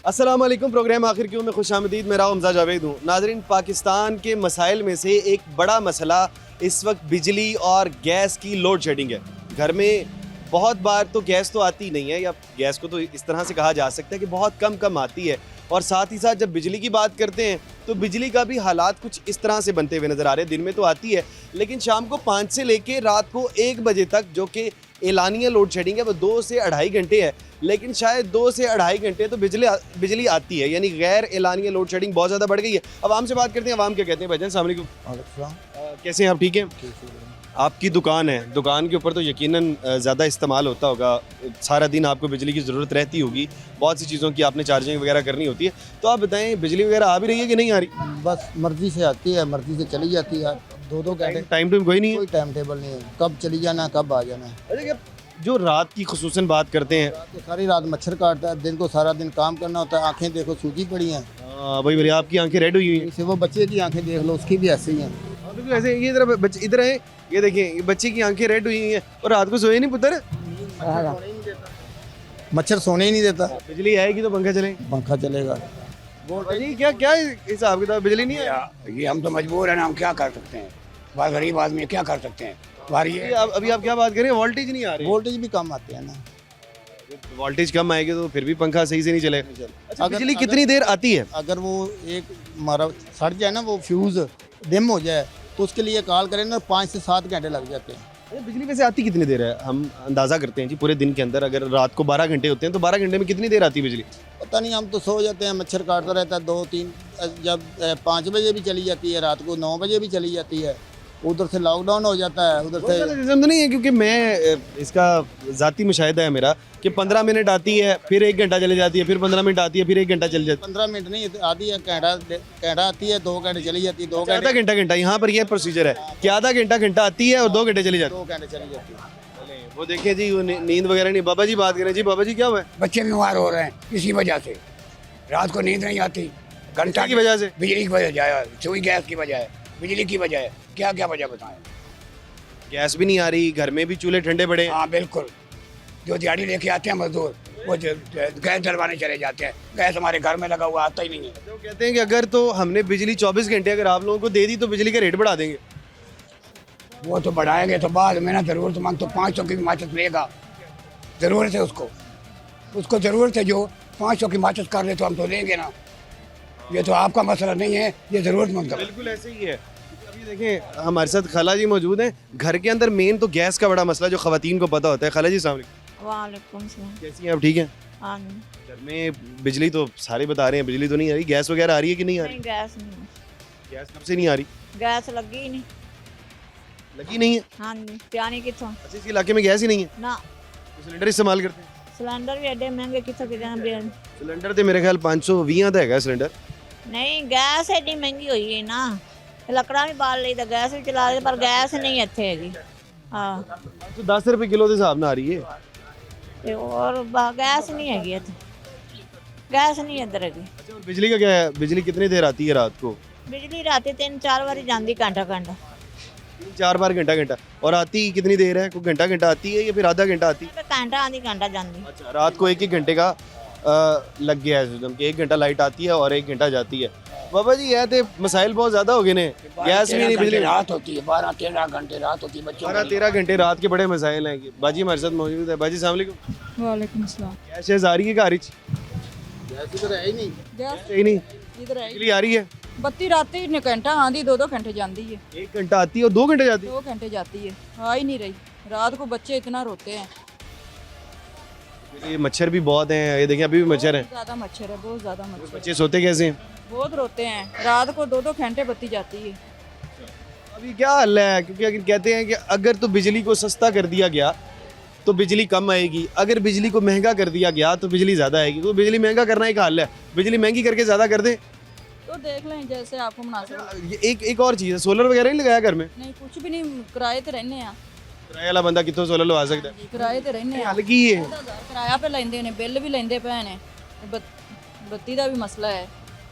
अस्सलाम वालेकुम। प्रोग्राम आखिर क्यों में खुशामदीद। मेरा हमजा जावेद हूँ। नाजरीन, पाकिस्तान के मसाइल में से एक बड़ा मसला इस वक्त बिजली और गैस की लोड शेडिंग है। घर में बहुत बार तो गैस तो आती नहीं है, या गैस को तो इस तरह से कहा जा सकता है कि बहुत कम आती है, और साथ ही साथ जब बिजली की बात करते हैं तो बिजली का भी हालात कुछ इस तरह से बनते हुए नज़र आ रहे हैं। दिन में तो आती है, लेकिन शाम को 5 से लेके रात को 1 बजे तक, जो कि एलानिया लोड शेडिंग है, वो 2 से 2.5 घंटे है। लेकिन शायद 2 से 2.5 घंटे तो बिजली आती है, यानी गैर एलानिया लोड शेडिंग बहुत ज़्यादा बढ़ गई है। आवाम से बात करते हैं, आवाम क्या कहते हैं। भाईजान अस्सलाम वालेकुम, कैसे हैं आप? ठीक हैं? आपकी दुकान है, दुकान के ऊपर तो यकीनन ज़्यादा इस्तेमाल होता होगा, सारा दिन आपको बिजली की ज़रूरत रहती होगी, बहुत सी चीज़ों की आपने चार्जिंग वगैरह करनी होती है। तो आप बताएं, बिजली वगैरह आ भी रही है कि नहीं आ रही? बस मर्जी से आती है, मर्जी से चली जाती है। 2-2 घंटे टाइम टू कोई नहीं है? कोई टाइम टेबल नहीं है, कब चली जाना कब आ जाना है। अच्छा, क्या जो रात की खुसूसन बात करते हैं, रात को सारी रात मच्छर काटता है, दिन को सारा दिन काम करना होता है, आंखें देखो सूजी पड़ी हैं। भाई बोले आपकी आंखें रेड हुई हुई हैं। इसे वो बच्चे की आंखें देख लो, उसकी भी ऐसे ही हैं। बिल्कुल ऐसे। ये इधर बच्चे इधर है, ये देखिए, ये बच्चे की आंखें रेड हुई हुई हैं और रात को सोए नहीं पुत्र। मच्छर सोने ही नहीं देता। बिजली आएगी तो पंखा चलेगा। पंखा चलेगा। जी, क्या क्या हिसाब किताब? बिजली नहीं है ये हम तो मजबूर हैं ना, हम क्या कर सकते हैं, बात गरीब आदमी है, क्या कर सकते हैं। हमारी ये अभी आप क्या बात करें, वोल्टेज नहीं आ रही। वोल्टेज भी कम आते हैं ना। वोल्टेज कम आएगी तो फिर भी पंखा सही से नहीं चलेगा। अच्छा, बिजली कितनी देर आती है? अगर वो एक हमारा सड़ जाए ना, वो फ्यूज़ डिम हो जाए, तो उसके लिए कॉल करें ना, 5 से 7 घंटे लग जाते हैं। बिजली वैसे आती कितनी देर है? हम अंदाजा करते हैं जी, पूरे दिन के अंदर अगर रात को 12 घंटे होते हैं तो 12 घंटे में कितनी देर आती है बिजली? पता नहीं, हम तो सो जाते हैं, मच्छर काटता रहता है। 2-3 जब 5 बजे भी चली जाती है, रात को 9 बजे भी चली जाती है। उधर से लॉकडाउन हो जाता है, उधर से सिस्टम तो नहीं है, क्योंकि मैं इसका ज़ाती मुशाहिदा है मेरा कि 15 मिनट आती है, फिर 1 घंटा चली जाती है, फिर 15 मिनट आती है, फिर 1 घंटा चली जाती है। 15 मिनट नहीं आती है, घंटा आती है, 2 घंटे चली जाती है। 2 आधा घंटा यहाँ पर यह प्रोसीजर है कि आधा घंटा आती है और 2 घंटे चली जाती है। 2 घंटे चली जाती है। वो देखिए जी, वो नींद वगैरह नहीं। बाबा जी बात करें जी। बाबा जी क्या हुआ है? बच्चे बीमार हो रहे हैं इसी वजह से, रात को नींद नहीं आती, घंटा की वजह से, बिजली की वजह है, सुई गैस की वजह है, बिजली की वजह है, क्या क्या वजह बताएं। गैस भी नहीं आ रही, घर में भी चूल्हे ठंडे पड़े। हाँ बिल्कुल, जो दिहाड़ी लेके आते हैं मजदूर, वो गैस डलवाने चले जाते हैं, गैस हमारे घर में लगा हुआ आता ही नहीं है। तो कहते हैं कि अगर तो हमने बिजली 24 घंटे अगर आप लोगों को दे दी तो बिजली का रेट बढ़ा देंगे। वो तो बढ़ाएंगे तो बाद में ना, ज़रूरतमंद तो 500 की भी माचिस लेगा, ज़रूरत है उसको ज़रूरत है, जो 500 की माचिस कर ले तो हम तो लेंगे ना। ये तो आपका मसला नहीं है, ये ज़रूरतमंद है। बिल्कुल ऐसे ही है। अभी देखें, हमारे साथ खाला जी मौजूद हैं। घर के अंदर मेन तो गैस का बड़ा मसला जो ख़वातीन को पता होता है। खाला जी अस्सलाम वालेकुम। वालेकुम सलाम। कैसी हैं आप? ठीक हैं? हाँ, घर में बिजली तो सारे बता रहे हैं, बिजली तो नहीं आ रही। गैस वगैरह आ रही है कि नहीं आ रही? नहीं गैस नहीं, गैस कब से नहीं आ रही? गैस लगी ही नहीं। लगी नहीं है? हाँ जी, प्यानी कितों अच्छा, इस इलाके में गैस ही नहीं है ना। तो सिलेंडर इस्तेमाल करते हैं? सिलेंडर भी एडे महंगे कितों के देना। सिलेंडर तो मेरे ख्याल 520 ਦਾ ਹੈਗਾ ਸਿਲੰਡਰ। नहीं गैस एडी महंगी हुई है ना, लकड़ा भी बाल ली तो गैस भी चला रहे, पर गैस नहीं इत्थे हैगी। हाँ, तो 10 रुपए किलो के हिसाब ਨਾਲ आ रही है। ते और गैस नहीं हैगी इत्थे, गैस नहीं इधर हैगी। अच्छा, और बिजली का क्या है? बिजली कितनी देर आती है रात को? बिजली राती 3-4 बारी जाती, घंटा 3-4 बार घंटा और आती कितनी देर है? कोई घंटा आती है या फिर आधा घंटा आती है? घंटा आधी घंटा जाती। अच्छा, रात को 1-1 घंटे का लग गया है सिस्टम कि 1 घंटा लाइट आती है और 1 घंटा जाती है। बाबा जी, यह थे मसाइल बहुत ज़्यादा हो गए ने, गैस भी नहीं, बिजली रात होती है, 12-13 घंटे रात होती है, बच्चों 12-13 घंटे रात के बड़े मसाइल हैं। बाजी हमारे साथ मौजूद है। बाजी अस्सलाम वालेकुम। वालेकुम सलाम। गैस आ रही है घर? गैस इधर है ही नहीं। गैस सही नहीं, इधर है बिजली आ रही है? बत्ती राती ने घंटा आंधी 2-2 घंटे जाती है। 1 घंटा आती है और 2 घंटे जाती है। 2 घंटे जाती है, आ ही नहीं रही। रात को बच्चे इतना रोते हैं। ये मच्छर भी बहुत हैं, ये देखिए अभी भी मच्छर हैं। ज़्यादा मच्छर है, बहुत ज़्यादा मच्छर। बच्चे सोते कैसे हैं? बहुत रोते हैं, रात को 2-2 घंटे बत्ती जाती है। अभी क्या हल है? क्योंकि अगर कहते हैं कि अगर तो बिजली को सस्ता कर दिया गया तो बिजली कम आएगी, अगर बिजली को महंगा कर दिया गया तो बिजली ज़्यादा आएगी। तो बिजली महंगा करना एक हल है, बिजली महंगी करके ज़्यादा कर दें तो देख लें जैसे आपको मुनासिब। एक और चीज़ है, सोलर वगैरह नहीं लगाया घर में? नहीं, कुछ भी नहीं, किराए ते रहने हैं। किराए वाला बंदा कितों सोलर लगा सकता है? किराए ते रहने हैं। हल की है? किराया पे लेंदे ने, बिल भी लेंदे पे ने, बत्ती ਦਾ ਵੀ ਮਸਲਾ ਹੈ।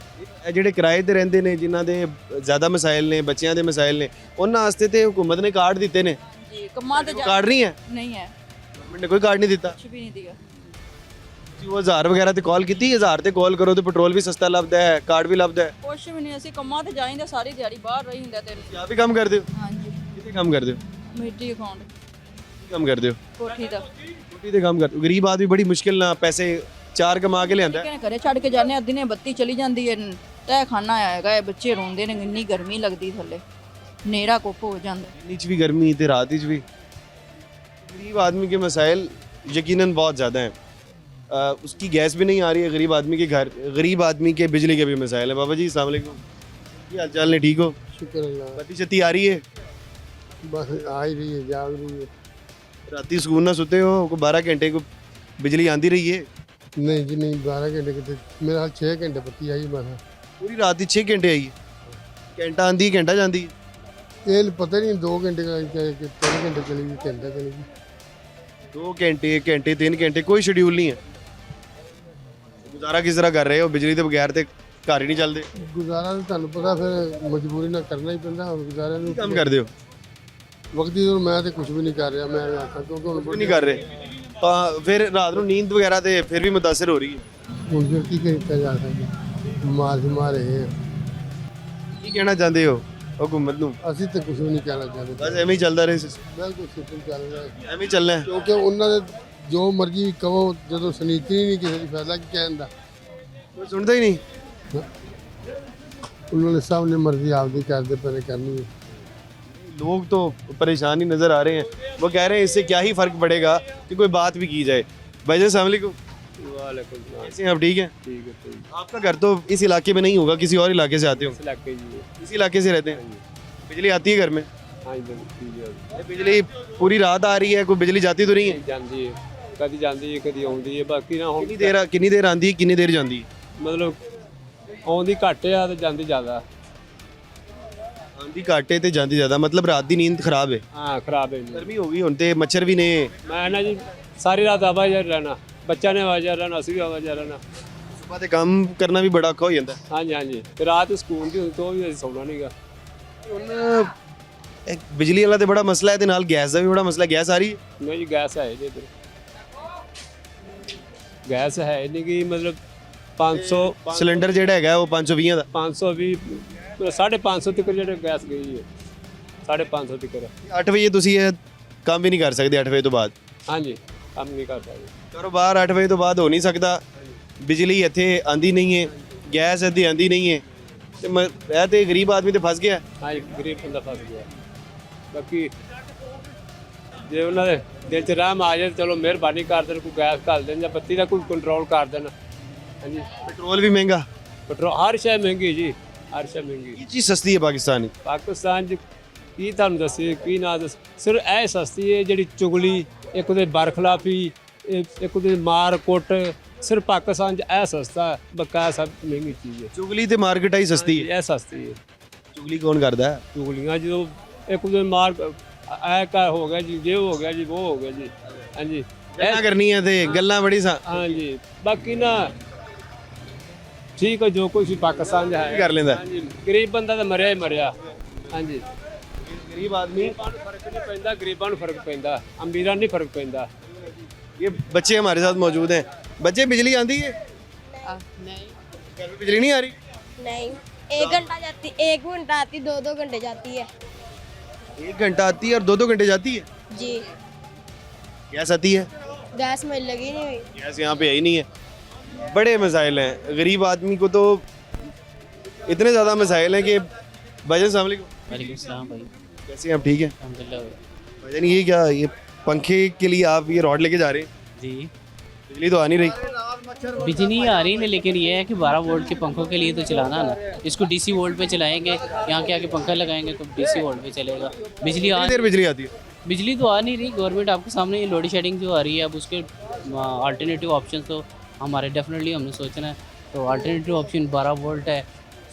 ਇਹ ਜਿਹੜੇ ਕਿਰਾਏ ਤੇ ਰਹਿੰਦੇ ਨੇ, ਜਿਨ੍ਹਾਂ ਦੇ ਜ਼ਿਆਦਾ ਮਸਾਇਲ ਨੇ, ਬੱਚਿਆਂ ਦੇ ਮਸਾਇਲ ਨੇ, ਉਹਨਾਂ ਵਾਸਤੇ ਤੇ ਹੁਕੂਮਤ ਨੇ ਕਾਰਡ ਦਿੱਤੇ ਨੇ। ਜੀ ਕੰਮਾਂ ਤੇ ਕਾਰਡ ਨਹੀਂ ਹੈ? नहीं है, ਗਵਰਨਮੈਂਟ ਨੇ ਕੋਈ ਕਾਰਡ ਨਹੀਂ ਦਿੱਤਾ। कुछ भी नहीं दिया। ਤੁਸੀਂ ਉਹ 1000 ਵਗੈਰਾ ਤੇ ਕਾਲ ਕੀਤੀ? 1000 ਤੇ ਕਾਲ ਕਰੋ ਤੇ ਪੈਟਰੋਲ ਵੀ ਸਸਤਾ ਲੱਭਦਾ ਹੈ, ਕਾਰਡ ਵੀ ਲੱਭਦਾ ਹੈ। ਕੁਛ ਵੀ ਨਹੀਂ, ਅਸੀਂ ਕੰਮਾਂ ਤੇ ਜਾਈਂਦੇ ਸਾਰੀ ਦਿਹਾੜੀ, ਬਾਹਰ ਰਹੀ ਹੁੰਦਾ ਤੇ। ਤੁਸੀਂ ਆਪ ਹੀ ਕੰਮ ਕਰਦੇ ਹੋ? ਹਾਂਜੀ, ਕਿਤੇ ਕੰਮ ਕਰਦੇ ਹੋ? ਮਿੱਟੀ ਅਕਾਊਂਟ ਕੀ ਕੰਮ ਕਰਦੇ ਹੋ? ਕੋਠੀ ਦਾ। ਰੋਟੀ ਦੇ ਕੰਮ ਕਰਦੇ ਹੋ। ਗਰੀਬ ਆਦਮੀ ਬੜੀ ਮੁਸ਼ਕਿਲ ਨਾਲ ਪੈਸੇ 4 ਕਮਾ ਕੇ ਲਿਆਂਦਾ ਹੈ। ਕਿਹਨੇ ਘਰੇ ਛੱਡ ਕੇ ਜਾਂਦੇ ਆ, ਦਿਨੇ ਬੱਤੀ ਚਲੀ ਜਾਂਦੀ ਹੈ, ਤੈ ਖਾਣਾ ਆਏਗਾ, ਇਹ ਬੱਚੇ ਰੋਂਦੇ ਨੇ, ਇੰਨੀ ਗਰਮੀ ਲੱਗਦੀ ਥੱਲੇ, ਹਨੇਰਾ ਕੁੱਪ ਹੋ ਜਾਂਦਾ। दिन ਚ ਵੀ गर्मी ਤੇ रात ਚ भी। गरीब आदमी के मसाइल यकीनन बहुत ज़्यादा हैं। उसकी गैस भी नहीं आ रही है गरीब आदमी के घर, गरीब आदमी के बिजली के भी मसाइल है। बाबा जी अस्सलाम वालेकुम, क्या हाल चाल है? ठीक हो? शुक्र अल्लाह, बत्ती शत्ती आ रही है? बस आ ही रही है, जाग रही है। राती सुकून ना सोते हो? को 12 घंटे को बिजली आती रही है? नहीं जी नहीं, 12 घंटे कितने, मेरे हाल 6 घंटे बत्ती आई बस। पूरी रात ही 6 घंटे आई है। घंटा आंदी घंटा जाती है। ये पता नहीं 2 घंटे का 3 घंटे चली गई, घंटा चली गई। 2 घंटे, एक घंटे, 3 घंटे, कोई शेड्यूल नहीं है। गुजारा किस तरह कर रहे हो? बिजली के बगैर तो घर ही नहीं चलते। गुजारा तो ਤੁਹਾਨੂੰ ਪਤਾ ਫਿਰ ਮਜਬੂਰੀ ਨਾਲ ਕਰਨਾ ਹੀ ਪੈਂਦਾ। ਹੁਣ ਗੁਜ਼ਾਰੇ ਨੂੰ काम करते हो? ਵਕਤੀ ਤੋਂ ਮੈਂ ਤੇ ਕੁਝ ਵੀ ਨਹੀਂ ਕਰ ਰਿਹਾ, ਮੈਂ ਆਖਾਂ ਕਿਉਂਕਿ ਹੁਣ कुछ नहीं कर रहे। फिर रात को नींद वगैरह तो फिर भी मुतासर हो रही है। ਹੁਣ ਫਿਰ ਕੀ ਕੀਤਾ ਜਾ ਸਕਦਾ, ਮਾਰ ਰਹੇ ਹਾਂ। ਕੀ ਕਹਿਣਾ ਚਾਹੁੰਦੇ ਹੋ हुकूमत ਨੂੰ? ਅਸੀਂ ਤਾਂ ਕੁਝ ਵੀ ਨਹੀਂ ਕਹਿਣਾ ਚਾਹੁੰਦੇ, ਬਸ ਐਵੇਂ ਹੀ ਚੱਲਦਾ ਰਹੇ ਸਿਸਟਮ, ਬਿਲਕੁਲ ਸਿਸਟਮ ਚੱਲ ਰਿਹਾ ਹੈ। ਐਵੇਂ ਹੀ ਚੱਲਣਾ ਹੈ। ਕਿਉਂਕਿ ਉਹਨਾਂ ਦੇ ਜੋ ਮਰਜ਼ੀ ਕਹੋ, ਜਦੋਂ ਸੁਨੀਤੀ ਨਹੀਂ ਕਿਸੇ ਦੀ ਫਾਇਦਾ ਕੀ ਕਹਿਣ ਦਾ। ਕੋਈ ਸੁਣਦਾ ਹੀ ਨਹੀਂ। ਉਹਨਾਂ ਨੇ ਸਭ ਨੇ ਮਰਜ਼ੀ ਆਪਦੀ ਕਰਦੇ ਪਏ ਕਰਨੀ ਹੈ। लोग तो परेशान ही नज़र आ रहे हैं। वो कह रहे हैं इससे क्या ही फ़र्क पड़ेगा कि कोई बात भी की जाए। भाई अस्सलाम वालेकुम। कैसे हैं आप? ठीक है? ਠੀਕ ਹੈ, ਠੀਕ आपका घर तो इस इलाके में नहीं होगा, किसी और इलाके से आते हो? ਇਲਾਕੇ ਜੀ। इसी इलाके से रहते हैं? बिजली आती है घर में? ਹਾਂਜੀ ਠੀਕ ਹੈ, ये बिजली पूरी रात आ रही है, कोई बिजली जाती तो नहीं है? ਜਾਂਦੀ ਹੈ, ਕਦੀ ਜਾਂਦੀ ਹੈ ਕਦੀ ਆਉਂਦੀ ਹੈ। ਬਾਕੀ ਨਾ ਹੁਣ किन्नी देर आती है, किन्नी देर जाती है? ਮਤਲਬ ਆਉਂਦੀ ਘੱਟ ਆ ਤੇ ਜਾਂਦੀ ਜ਼ਿਆਦਾ। आंधी घाटे ते जाती ज़्यादा, मतलब रात की नींद खराब है। ਹਾਂ ਖਰਾਬ ਹੈ ਜੀ। गर्मी हो गई हुण ते मच्छर भी ने। ਮੈਂ ਨਾ ਜੀ ਸਾਰੀ ਰਾਤ ਆਵਾਜ਼ਾਰ ਰਹਿਣਾ, ਬੱਚਿਆਂ ਨੇ ਆਵਾਜ਼ਾਰ ਰਹਿਣਾ, ਅਸੀਂ ਵੀ ਆਵਾਜ਼ਾਰ ਰਹਿਣਾ। सुबह ते काम करना भी बड़ा औखा हो जाता है। ਹਾਂਜੀ ਹਾਂਜੀ, ਤੇ ਰਾਤ ਸਕੂਨ ਦੀ ਹੁੰਦੀ ਤੋਂ ਵੀ ਅਸੀਂ ਸੌਣਾ ਨਹੀਂਗਾ। ਹੁਣ ਇੱਕ ਬਿਜਲੀ ਵਾਲਾ ਤੇ ਬੜਾ ਮਸਲਾ ਹੈ ਤੇ ਨਾਲ ਗੈਸ ਦਾ ਵੀ ਬੜਾ ਮਸਲਾ ਹੈ। ਗੈਸ ਆ ਰਹੀ ਹੈ? ਨਹੀਂ ਜੀ ਗੈਸ ਹੈ ਜੀ ਇੱਧਰ, ਗੈਸ ਹੈ ਨਹੀਂ ਕਿ ਮਤਲਬ 500 ਸਿਲੰਡਰ ਜਿਹੜਾ ਹੈਗਾ ਉਹ 520 ਦਾ। 520 550 ਤੱਕ ਜਿਹੜੇ ਗੈਸ ਗਈ ਹੈ, 550 ਤੱਕ। 8 ਵਜੇ ਤੁਸੀਂ ਇਹ ਕੰਮ ਵੀ ਨਹੀਂ ਕਰ ਸਕਦੇ? 8 ਵਜੇ ਤੋਂ ਬਾਅਦ ਹਾਂਜੀ ਕੰਮ ਨਹੀਂ ਕਰ ਸਕਦੇ। ਕਾਰੋਬਾਰ 8 ਵਜੇ ਤੋਂ ਬਾਅਦ ਹੋ ਨਹੀਂ ਸਕਦਾ। ਬਿਜਲੀ ਇੱਥੇ ਆਂਦੀ ਨਹੀਂ ਹੈ, ਗੈਸ ਇੱਥੇ ਆਂਦੀ ਨਹੀਂ ਹੈ ਤੇ ਇਹ ਤੇ ਗਰੀਬ ਆਦਮੀ ਤੇ ਫਸ ਗਿਆ। ਹਾਂਜੀ ਗਰੀਬ ਬੰਦਾ ਫਸ ਗਿਆ। ਬਾਕੀ ਜੇ ਉਹਨਾਂ ਦੇ ਦਿਲ 'ਚ ਰਹਿਮ ਆ ਜਾਏ, ਚਲੋ ਮਿਹਰਬਾਨੀ ਕਰ ਦੇਣ, ਕੋਈ ਗੈਸ ਘੱਲ ਦੇਣ ਜਾਂ ਬੱਤੀ ਦਾ ਕੋਈ ਕੰਟਰੋਲ ਕਰ ਦੇਣ। ਹਾਂਜੀ ਪੈਟਰੋਲ ਵੀ ਮਹਿੰਗਾ, ਪੈਟਰੋਲ ਹਰ ਸ਼ੈ ਮਹਿੰਗੀ ਜੀ, ਹਰ ਸ਼ੈ ਮਹਿੰਗੀ। ਇਹ ਚੀਜ਼ ਸਸਤੀ ਹੈ ਪਾਕਿਸਤਾਨ ਦੀ? ਪਾਕਿਸਤਾਨ 'ਚ ਕੀ ਤੁਹਾਨੂੰ ਦੱਸੀਏ ਕੀ ਨਾ ਦੱਸ, ਸਿਰਫ ਇਹ ਸਸਤੀ ਹੈ ਜਿਹੜੀ ਚੁਗਲੀ, ਇੱਕ ਉਹਦੇ ਬਰਖਲਾਫੀ, ਇੱਕ ਉਹਦੇ ਮਾਰ ਕੁੱਟ, ਸਿਰਫ ਪਾਕਿਸਤਾਨ 'ਚ ਇਹ ਸਸਤਾ, ਬਕਾਇਆ ਸਭ ਮਹਿੰਗੀ ਚੀਜ਼ ਹੈ। ਚੁਗਲੀ ਤੇ ਮਾਰਕੀਟਾਈ ਸਸਤੀ ਹੈ। ਇਹ ਸਸਤੀ ਹੈ। ਚੁਗਲੀ ਕੌਣ ਕਰਦਾ ਹੈ? ਚੁਗਲੀਆਂ ਜਦੋਂ ਇੱਕ ਉਹਦੇ ਮਾਰ ਐ ਕਾ ਹੋ ਗਿਆ ਜੀ, ਜੇ ਹੋ ਗਿਆ ਜੀ, ਉਹ ਹੋ ਗਿਆ ਜੀ। ਹਾਂਜੀ ਗੱਲਾਂ ਕਰਨੀਆਂ ਤੇ ਗੱਲਾਂ ਬੜੀ ਹਾਂਜੀ। ਬਾਕੀ ਨਾ ਠੀਕ ਹੈ, ਜੋ ਕੁਛ ਵੀ ਪਾਕਿਸਤਾਨ 'ਚ ਹੈ ਕਰ ਲੈਂਦਾ। ਹਾਂਜੀ, ਗਰੀਬ ਬੰਦਾ ਤਾਂ ਮਰਿਆ ਹੀ ਮਰਿਆ। ਹਾਂਜੀ ਗਰੀਬ ਆਦਮੀ, ਗਰੀਬਾਂ ਨੂੰ ਫਰਕ ਨਹੀਂ ਪੈਂਦਾ, ਗਰੀਬਾਂ ਨੂੰ ਫਰਕ ਪੈਂਦਾ, ਅਮੀਰਾਂ ਨੂੰ ਨਹੀਂ ਫਰਕ ਪੈਂਦਾ। ये बच्चे हमारे साथ मौजूद हैं। बच्चे बिजली आती है? नहीं घर में बिजली नहीं आ रही? नहीं, 1 घंटा जाती, 1 घंटा आती, 2 घंटे जाती है 1 घंटा आती है और 2 घंटे जाती है। जी। गैस आती है? गैस में लगी नहीं हुई। गैस यहाँ पे है ही नहीं है। बड़े मसाइल हैं गरीब आदमी को तो, इतने ज़्यादा मसाइल हैं कि भाईजान अस्सलाम वालेकुम। वालेकुम सलाम भाई। कैसे हैं आप? ठीक है अल्हम्दुलिल्लाह भाई। भाईजान। ये क्या, ये पंखे के लिए आप ये रॉड लेके जा रहे हैं? जी बिजली तो आ नहीं रही। बिजली आ रही है, लेकिन ये है कि 12 वोल्ट के पंखों के लिए तो चलाना ना, इसको डीसी वोल्ट पे चलाएंगे, यहाँ के आके पंखा लगाएंगे तो डीसी वोल्ट पे चलेगा। बिजली आ कितनी देर बिजली आती है? बिजली तो आ नहीं रही। गवर्नमेंट आपके सामने ये लोड शेडिंग जो आ रही है, अब उसके अल्टरनेटिव ऑप्शन तो हमारे डेफिनेटली हमने सोचना है। तो अल्टरनेटिव ऑप्शन 12 वोल्ट है,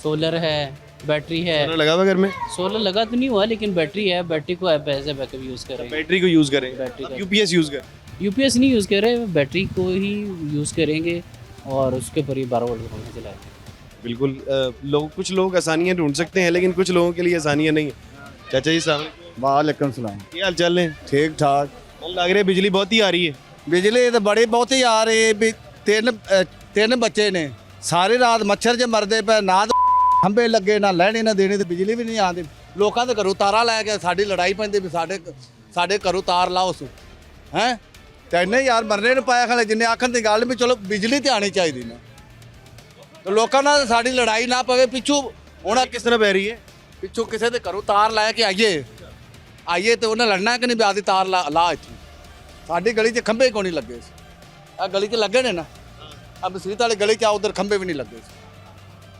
सोलर है, बैटरी है। सोलर लगा हुआ घर में? सोलर लगा तो नहीं हुआ, लेकिन बैटरी है, बैटरी को एज ए बैकअप यूज़ करेंगे। बैटरी को यूज़ करें? बैटरी का यूपीएस यूज़ कर? यूपीएस नहीं यूज़ कर रहे, बैटरी को ही यूज़ करेंगे और उसके ऊपर ही 12 वोल्ट का पंखा चलाएंगे। बिल्कुल। लोग, कुछ लोग आसानियाँ ढूंढ सकते हैं लेकिन कुछ लोगों के लिए आसानियाँ नहीं है। चाचा जी साहब वालेकुम सलाम। क्या हाल चाल है? ठीक ठाक। लग रहा है बिजली बहुत ही आ रही है। बिजली तो बड़ी बहुत ही आ रही है, ਤਿੰਨ ਬੱਚੇ ਨੇ, ਸਾਰੀ ਰਾਤ ਮੱਛਰ 'ਚ ਮਰਦੇ ਪਏ, ਨਾ ਤਾਂ ਖੰਭੇ ਲੱਗੇ, ਨਾ ਲੈਣੀ ਨਾ ਦੇਣੀ, ਤੇ ਬਿਜਲੀ ਵੀ ਨਹੀਂ ਆਉਂਦੀ। ਲੋਕਾਂ ਦੇ ਘਰੋਂ ਤਾਰਾਂ ਲੈ ਕੇ ਸਾਡੀ ਲੜਾਈ ਪੈਂਦੀ ਵੀ ਸਾਡੇ ਘਰੋਂ ਤਾਰ ਲਾਓ ਸੋ ਹੈ। ਤੇ ਇੰਨੇ ਯਾਰ ਮਰਨੇ ਨੂੰ ਪਾਇਆ ਖਲੇ, ਜਿੰਨੇ ਆਖਣ ਦੀ ਗੱਲ ਵੀ ਚਲੋ ਬਿਜਲੀ ਤੇ ਆਣੀ ਚਾਹੀਦੀ ਨਾ, ਤੇ ਲੋਕਾਂ ਨਾਲ ਸਾਡੀ ਲੜਾਈ ਨਾ ਪਵੇ। ਪਿੱਛੋਂ ਹੁਣ किस तरह बह रही है? ਪਿੱਛੋਂ ਕਿਸੇ ਦੇ ਘਰੋਂ ਤਾਰ ਲੈ ਕੇ ਆਈਏ ਤੇ ਉਹਨੇ ਲੜਨਾ ਕਿ ਨਹੀਂ, ਵਿਆਹ ਦੀ ਤਾਰ ਲਾ ਇੱਥੇ। ਸਾਡੀ ਗਲੀ 'ਚ ਖੰਭੇ ਕਿਉਂ ਨਹੀਂ ਲੱਗੇ ਸੀ? ਆ ਗਲੀ 'ਚ ਲੱਗੇ ਨੇ ਨਾ, ਆ ਬਸਰੀਤ ਵਾਲੀ ਗਲੀ 'ਚ ਆ ਉਧਰ ਖੰਭੇ ਵੀ ਨਹੀਂ ਲੱਗੇ ਸੀ।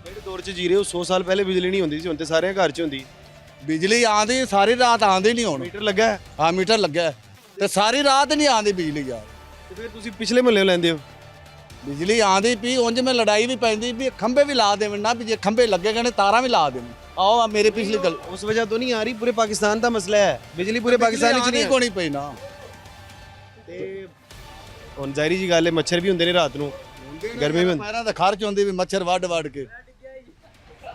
ਜਿਹੜੇ ਦੌਰ 'ਚ ਜੀ ਰਹੇ ਹੋ 100 ਸਾਲ ਪਹਿਲੇ ਬਿਜਲੀ ਨਹੀਂ ਹੁੰਦੀ ਸੀ, ਹੁਣ ਤੇ ਸਾਰੇ ਘਰ 'ਚ ਹੁੰਦੀ। ਬਿਜਲੀ ਆਉਂਦੀ ਸਾਰੀ ਰਾਤ ਆਉਂਦੀ ਨਹੀਂ ਹੁਣ। ਮੀਟਰ ਲੱਗਾ ਹੈ ਹਾਂ ਮੀਟਰ ਲੱਗਿਆ ਹੈ, ਤੇ ਸਾਰੀ ਰਾਤ ਨਹੀਂ ਆਉਂਦੀ ਬਿਜਲੀ ਯਾਰ। ਤੇ ਫਿਰ ਤੁਸੀਂ ਪਿਛਲੇ ਮੁਹੱਲੇ ਲੈਂਦੇ ਹੋ। ਬਿਜਲੀ ਆਉਂਦੀ ਪਈ ਉਂਝ ਮੈਂ ਲੜਾਈ ਵੀ ਪੈਂਦੀ ਵੀ ਖੰਭੇ ਵੀ ਲਾ ਦੇਵਣ ਨਾ, ਵੀ ਜੇ ਖੰਭੇ ਲੱਗੇਗੇ ਨੇ ਤਾਰਾਂ ਵੀ ਲਾ ਦੇਣ। ਆਓ ਆ ਮੇਰੀ ਪਿਛਲੀ ਗੱਲ उस वजह तो नहीं आ रही, पूरे पाकिस्तान का मसला है, बिजली पूरे पाकिस्तान च नहीं को नहीं पई ना। ਤੇ ਹੁਣ ਜ਼ਾਹਿਰੀ ਜੀ ਗੱਲ ਹੈ, ਮੱਛਰ ਵੀ ਹੁੰਦੇ ਨੇ ਰਾਤ ਨੂੰ, ਗਰਮੀ ਵੀ ਹੁੰਦੀ। ਪੈਰਾਂ ਦਾ ਖਰਚ ਹੁੰਦੀ ਵੀ ਮੱਛਰ ਵੱਢ ਕੇ।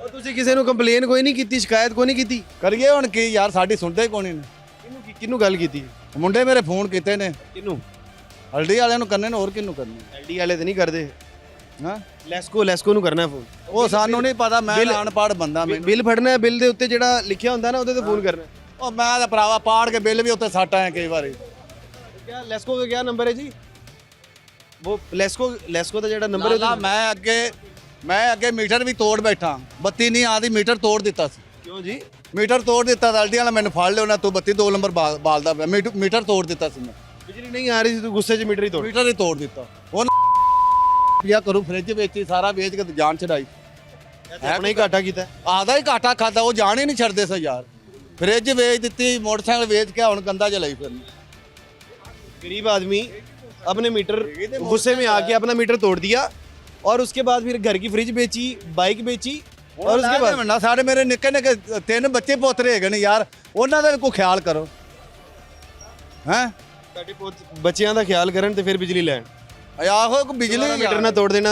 ਔਰ ਤੁਸੀਂ ਕਿਸੇ ਨੂੰ ਕੰਪਲੇਨ ਕੋਈ ਨਹੀਂ ਕੀਤੀ, ਸ਼ਿਕਾਇਤ ਕੋਈ ਨਹੀਂ ਕੀਤੀ? ਕਰੀਏ ਹੁਣ ਕੀ ਯਾਰ, ਸਾਡੀ ਸੁਣਦੇ ਕੋਈ ਨਹੀਂ। ਕਿਹਨੂੰ ਗੱਲ ਕੀਤੀ? ਮੁੰਡੇ ਮੇਰੇ ਫੋਨ ਕੀਤੇ ਨੇ, ਕਿਹਨੂੰ? ਹਲਦੀ ਵਾਲਿਆਂ ਨੂੰ ਕਰਨੇ ਨੇ, ਹੋਰ ਕਿਹਨੂੰ ਕਰਨੇ? ਐਲਡੀ ਵਾਲੇ ਤੇ ਨਹੀਂ ਕਰਦੇ। ਹਾਂ ਲੈਸਕੋ ਨੂੰ ਕਰਨਾ ਫੋਨ। ਉਹ ਸਾਨੂੰ ਨਹੀਂ ਪਤਾ, ਮੈਂ ਅਨਪੜ੍ਹ ਬੰਦਾ। ਮੈਨੂੰ ਬਿੱਲ ਫੜਨਾ ਹੈ, ਬਿੱਲ ਦੇ ਉੱਤੇ ਜਿਹੜਾ ਲਿਖਿਆ ਹੁੰਦਾ ਨਾ ਉਹਦੇ ਤੇ ਫੋਨ ਕਰਨਾ। ਉਹ ਮੈਂ ਤਾਂ ਭਰਾਵਾ ਪਾੜ ਕੇ ਬਿੱਲ ਵੀ ਉੱਤੇ ਸੱਟ ਆਇਆ ਕਈ ਵਾਰੀ। क्या लेस्को का क्या नंबर है जी? वो लेस्को का ਜਿਹੜਾ ਨੰਬਰ ਨਾ ਮੈਂ ਅੱਗੇ ਮੀਟਰ ਵੀ ਤੋੜ ਬੈਠਾ, ਬੱਤੀ ਨਹੀਂ ਆਦੀ, ਮੀਟਰ ਤੋੜ ਦਿੱਤਾ ਸੀ। ਕਿਉਂ ਜੀ? ਮੀਟਰ ਤੋੜ ਦਿੱਤਾ, ਹਲਦੀ ਵਾਲਾ ਮੈਨੂੰ ਫੜ ਲਿਓ ਨਾ, ਤੂੰ 32 ਨੰਬਰ ਬਾਲਦਾ ਪਿਆ। ਮੀਟਰ ਤੋੜ ਦਿੱਤਾ ਸੀ ਮੈਂ, ਬਿਜਲੀ ਨਹੀਂ ਆ ਰਹੀ ਸੀ, ਤੂੰ ਗੁੱਸੇ 'ਚ ਮੀਟਰ ਹੀ ਤੋੜ ਦਿੱਤਾ। ਉਹ ਪਿਆ ਕਰੂ ਫ੍ਰਿਜ ਵੇਚੀ, ਸਾਰਾ ਵੇਚ ਕੇ ਤੇ ਜਾਨ ਛਡਾਈ। ਆਪਣਾ ਹੀ ਘਾਟਾ ਕੀਤਾ। ਆਦਾ ਹੀ ਘਾਟਾ ਖਾਦਾ, ਉਹ ਜਾਣ ਹੀ ਨਹੀਂ ਛੱਡਦੇ ਸੀ ਯਾਰ। ਫ੍ਰਿਜ ਵੇਚ ਦਿੱਤੀ, ਮੋਟਰਸਾਈਕਲ ਵੇਚ ਕੇ ਹੁਣ ਗੰਦਾ ਜਿਹਾ ਲਈ ਫਿਰਨੀ। गरीब आदमी अपने मीटर गुस्से में आके अपना मीटर तोड़ दिया, और उसके बाद फिर घर की फ्रिज बेची, बाइक बेची, और उसके बाद ਨਾ ਸਾਡੇ ਮੇਰੇ ਨਿੱਕੇ ਨਿੱਕੇ 3 ਬੱਚੇ ਪੋਤਰੇ ਹੈਗੇ ਨੇ ਯਾਰ, ਉਹਨਾਂ ਦਾ ਵੀ ਕੋਈ ਖਿਆਲ ਕਰੋ ਹੈ। ਸਾਡੇ ਬੱਚਿਆਂ ਦਾ ਖਿਆਲ ਕਰਨ ਤੇ ਫਿਰ ਬਿਜਲੀ ਲੈਣ। ਆਹੋ ਕੋਈ ਬਿਜਲੀ ਮੀਟਰ ਨਾ ਤੋੜ ਦੇਣਾ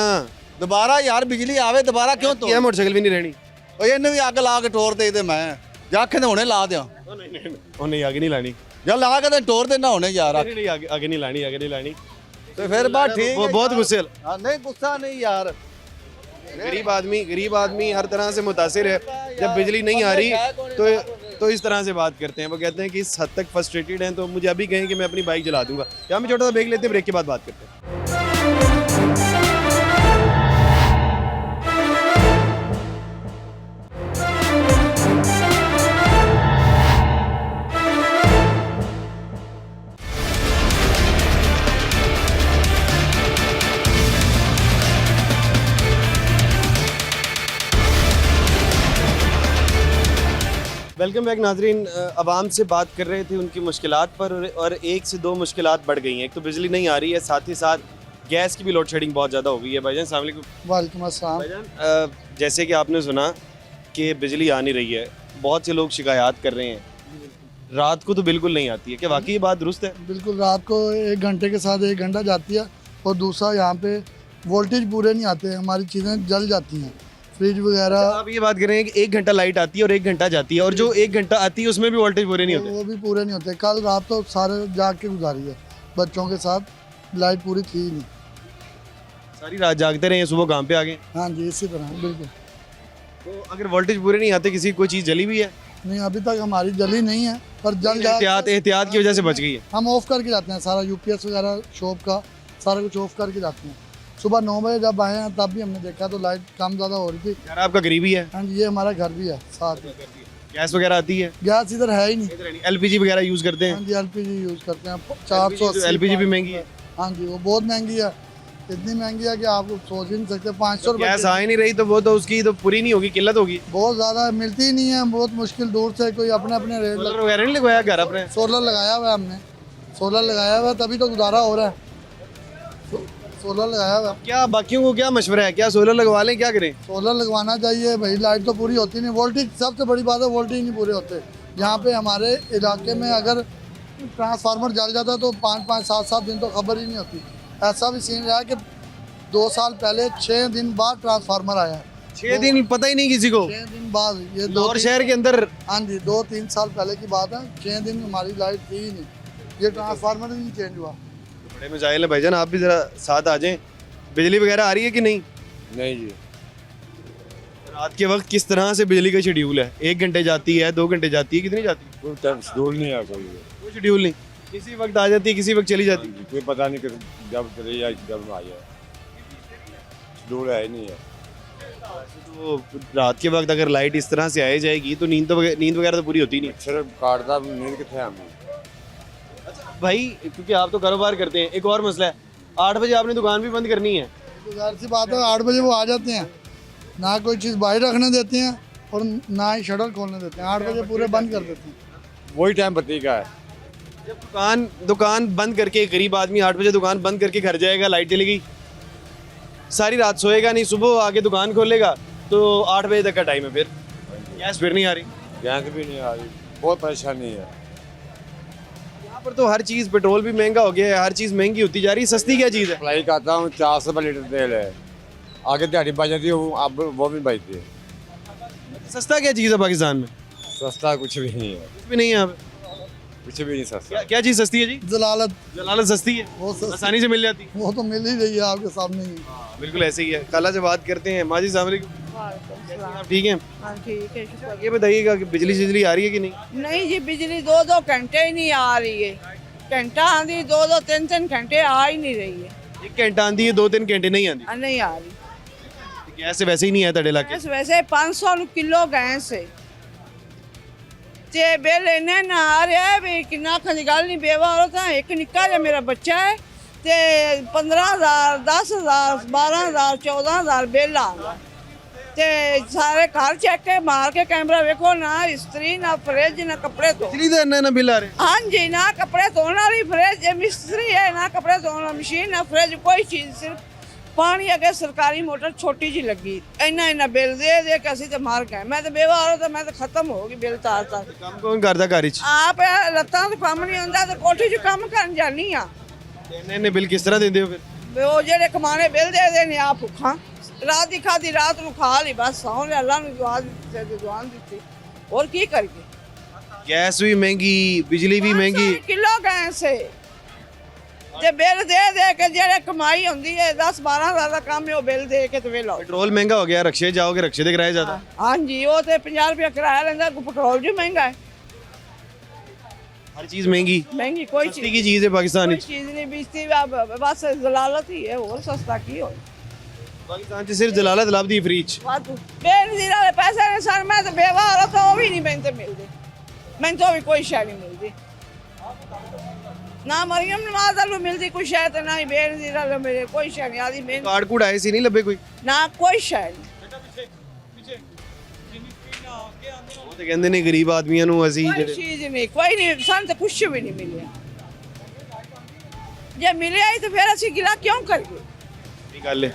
ਦੁਬਾਰਾ ਯਾਰ, ਬਿਜਲੀ ਆਵੇ ਦੁਬਾਰਾ ਕਿਉਂ ਤੋੜ? ਇਹ ਮੋਟਰਸਾਈਕਲ ਵੀ ਨਹੀਂ ਰਹਿਣੀ। ਉਹ ਇਹਨੂੰ ਵੀ ਅੱਗ ਲਾ ਕੇ ਟੋਰ ਦੇ ਦੇ, ਮੈਂ ਜਾ ਕੇ ਹੁਣੇ ਲਾ ਦਿਆਂ। ਉਹ ਨਹੀਂ ਅੱਗ ਨਹੀਂ ਲਾਣੀ, ਜਾਂ ਲਾ ਕੇ ਤੇ ਟੋਰ ਦੇਣਾ ਹੁਣੇ ਯਾਰ। नहीं आगे नहीं लानी। तो फिर बात ठीक है, बहुत गुस्से। हाँ, नहीं गुस्सा नहीं यार। गरीब आदमी हर तरह से मुतासिर है। जब बिजली नहीं आ रही तो इस तरह से बात करते हैं। वो कहते हैं कि इस हद तक फ्रस्ट्रेटेड हैं, तो मुझे अभी कहें कि मैं अपनी बाइक जला दूंगा। यहाँ में छोटा सा ब्रेक लेते हैं, ब्रेक के बाद बात करते हैं। वेलकम बैक नाजरीन। आवाम से बात कर रहे थे उनकी मुश्किलात पर, और एक से दो मुश्किलात बढ़ गई हैं। एक तो बिजली नहीं आ रही है, साथ ही साथ गैस की भी लोड शेडिंग बहुत ज़्यादा हो गई है। भाईजान अस्सलाम वालेकुम। वालेकुम अस्सलाम। भाईजान जैसे कि आपने सुना कि बिजली आ नहीं रही है, बहुत से लोग शिकायत कर रहे हैं, रात को तो बिल्कुल नहीं आती है। क्या वाकई ये बात दुरुस्त है? बिल्कुल, रात को 1 घंटे के साथ 1 घंटा जाती है, और दूसरा यहाँ पे वोल्टेज पूरे नहीं आते, हमारी चीज़ें जल जाती हैं, फ्रिज वगैरह। आप ये बात कर रहे हैं कि 1 घंटा लाइट आती है और 1 घंटा जाती है, और जो 1 घंटा आती है उसमें भी वोल्टेज पूरे नहीं होते। वो भी पूरे नहीं होते। कल रात तो सारे जाग के गुजारी है बच्चों के साथ, लाइट पूरी थी ही नहीं। सारी रात जागते रहे, सुबह काम पे आ गए। हाँ जी, इसी तरह बिल्कुल। तो अगर वोल्टेज पूरे नहीं आते, किसी कोई चीज़ जली हुई है? नहीं, अभी तक हमारी जली नहीं है, पर जल एहतियात की वजह से बच गई है। हम ऑफ करके जाते हैं सारा, UPS वगैरह शॉप का सारा कुछ ऑफ करके जाते हैं। सुबह 9 बजे जब आए हैं तब भी हमने देखा तो लाइट कम ज़्यादा हो रही थी। घर आपका गरीबी है? हाँ जी, ये हमारा घर भी है साथ में। गैस वगैरह आती है? गैस इधर है ही नहीं। LPG वगैरह यूज़ करते हैं? हाँ जी, LPG यूज़ करते हैं। 480। LPG भी महंगी है? हाँ जी, वो बहुत महंगी है, इतनी महंगी है कि आप सोच ही नहीं सकते। 500 रुपये गैस आ ही नहीं रही, तो वो तो उसकी तो पूरी नहीं होगी, किल्लत होगी। बहुत ज़्यादा मिलती ही नहीं है, बहुत मुश्किल, दूर से कोई अपने रेट। सोलर वगैरह नहीं लगवाया घर अपने? सोलर लगाया हुआ है हमने, सोलर लगाया हुआ है, तभी तो गुजारा हो रहा है। सोलर लगाया हुआ है। क्या बाकियों को क्या मशवरा है, क्या सोलर लगवा लें, क्या करें? सोलर लगवाना चाहिए भाई, लाइट तो पूरी होती नहीं, वोल्टेज सबसे बड़ी बात है, वोल्टेज नहीं पूरे होते। यहाँ पे हमारे इलाके में अगर ट्रांसफार्मर जल जाता है तो 5-5, 7-7 दिन तो खबर ही नहीं होती। ऐसा भी सीन रहा है कि 2 साल पहले 6 दिन बाद ट्रांसफार्मर आया है। 6 दिन पता ही नहीं किसी को? 6 दिन बाद, ये लाहौर शहर के अंदर? हाँ जी, 2-3 साल पहले की बात है। 6 दिन हमारी लाइट थी ही नहीं, ये ट्रांसफार्मर ही नहीं चेंज हुआ। बड़े मजाइल है भाईजान, आप भी ज़रा साथ आ जाएं। बिजली वगैरह आ रही है कि नहीं? नहीं जी, रात के वक्त किस तरह से बिजली का शेड्यूल है? 1 घंटे जाती है, 2 घंटे जाती है, कितनी जाती है? कोई टाइम शेड्यूल नहीं है, कोई शेड्यूल नहीं, किसी वक्त आ जाती है, किसी वक्त चली जाती है। कोई पता नहीं कि जब चले या जब आ जाए, शेड्यूल है ही नहीं है। तो रात के वक्त अगर लाइट इस तरह से आ जाएगी तो नींद वगैरह तो पूरी होती नहीं। सिर्फ काटता नींद कितने हमें। भाई क्योंकि आप तो कारोबार करते हैं, एक और मसला है, 8 बजे आपने दुकान भी बंद करनी है। तो जाहिर सी बात है 8 बजे वो आ जाते हैं, ना कोई चीज़ बाहर रखने देते हैं और ना ही शटर खोलने देते हैं, 8 बजे पूरे बंद कर देते हैं। वही टाइम बत्ती का है। जब दुकान बंद करके गरीब आदमी 8 बजे दुकान बंद करके घर जाएगा, लाइट चली गई, सारी रात सोएगा नहीं, सुबह आके दुकान खोलेगा तो 8 बजे तक का टाइम है, फिर गैस फिर नहीं आ रही, गैस भी नहीं आ रही, बहुत परेशानी है। यहाँ पर तो हर चीज़, पेट्रोल भी महंगा हो गया है, हर चीज़ महंगी होती जा रही है। सस्ती क्या चीज़ है? अप्लाई करता हूँ 400 रुपये लीटर तेल है, आगे दिहाड़ी बच जाती है, अब वो भी बचती है। सस्ता क्या चीज़ है पाकिस्तान में? सस्ता कुछ भी नहीं है, कुछ भी नहीं है यहाँ पे। कुछ भी नहीं सस्ता। क्या चीज़ सस्ती है जी? जलालत, जलालत सस्ती है, वो सस्ती, आसानी से मिल जाती है। वो तो मिल ही रही है आपके सामने ही। बिल्कुल ऐसे ही है। खाला से बात करते हैं। माजी साहब आप ठीक हैं? हाँ ठीक है, शुक्र। ये बताइएगा कि बिजली आ रही है कि नहीं? नहीं जी, बिजली 2-2 घंटे ही नहीं आ रही है। घंटा आंधी 2-2 3-3 घंटे आ ही नहीं रही है। 1 घंटा आंधी है, 2-3 घंटे नहीं आंधी। नहीं आ रही। गैस से वैसे ही नहीं है ਤੁਹਾਡੇ ਇਲਾਕੇ? गैस वैसे 500 किलो गैस है ते बिल इन्ने ना आ रहा है भी किन्ना आखन दी गल नहीं। बेवा औरत है, एक निक्का जिहा मेरा बच्चा है ते 15,000 10,000 12,000 14,000 बिल आंदा ते सारे घर चेक के मार के कैमरा वेखो, ना इस्त्री ना फ्रिज ना कपड़े धो। बिजली ਦਾ ਇੰਨਾ ਬਿੱਲ आ रहा है? हाँ जी, ना कपड़े धोने वाली फ्रिज मिस्त्री है, ना कपड़े धोने वाली मशीन, ना फ्रिज, कोई चीज़। सिर्फ पानी अगे सरकारी मोटर छोटी जी लगी, इन्ना बिल दे के असी तो मार गए। मैं तो बेवा औरत, मैं तो खत्म हो गई बिल तार तार। ਕੰਮ ਕੌਣ ਕਰਦਾ ਘਰ 'ਚ? आप लत्तां तो कम नहीं होंदा तो कोठी च कम करन जानी आ। ਇੰਨੇ ਬਿੱਲ किस तरह ਦਿੰਦੇ ਹੋ ਫਿਰ? वो जेड़े कमाने बिल दे देने आ भुखा, रात दी खादी रात नूं खा ली, बस सौ ने अल्लाह नूं दुआन दित्ती, और की करिए। गैस भी महंगी, बिजली भी महंगी। किलो गैस है ते बिल दे के जेड़े कमाई होंदी है 10-12 हज़ार का काम है, वो बिल दे के ते वे लो। पेट्रोल महंगा हो गया, रक्शे जाओगे रक्शे दे किराए ज्यादा। हाँ जी, वो तो 50 रुपया किराया लेंदा, पेट्रोल भी महंगा है। हर चीज महंगी, महंगी कोई सस्ती की चीज है पाकिस्तान कोई चीज नहीं बेचती, बस जलालत ही है, और सस्ता की हो। पाकिस्तान से सिर्फ जलालत लाभदी फ्री च। बेनजीर वाले पैसे ने सर, मैं तो बेवा औरत हूं, वो भी नहीं मैंने मिलते, मैंने तो भी कोई शय नहीं मिलती, ना मरियम नवाज वालों मिलती कोई शय, तो ना ही बेनजीर वाले मिले कोई शय नहीं। आदि मेहनत कार्ड कूड आए सी नहीं लभे कोई? ना कोई शय नहीं। ਉਹ ਤੇ ਕਹਿੰਦੇ ਨੇ ਗਰੀਬ ਆਦਮੀਆਂ ਨੂੰ ਅਸੀਂ कोई ਜਿਹੜੇ चीज नहीं, कोई नहीं, सन तो कुछ भी नहीं मिले। जे मिले ही तो फिर असं गिला क्यों करिए? ਇਹ ਗੱਲ ਹੈ।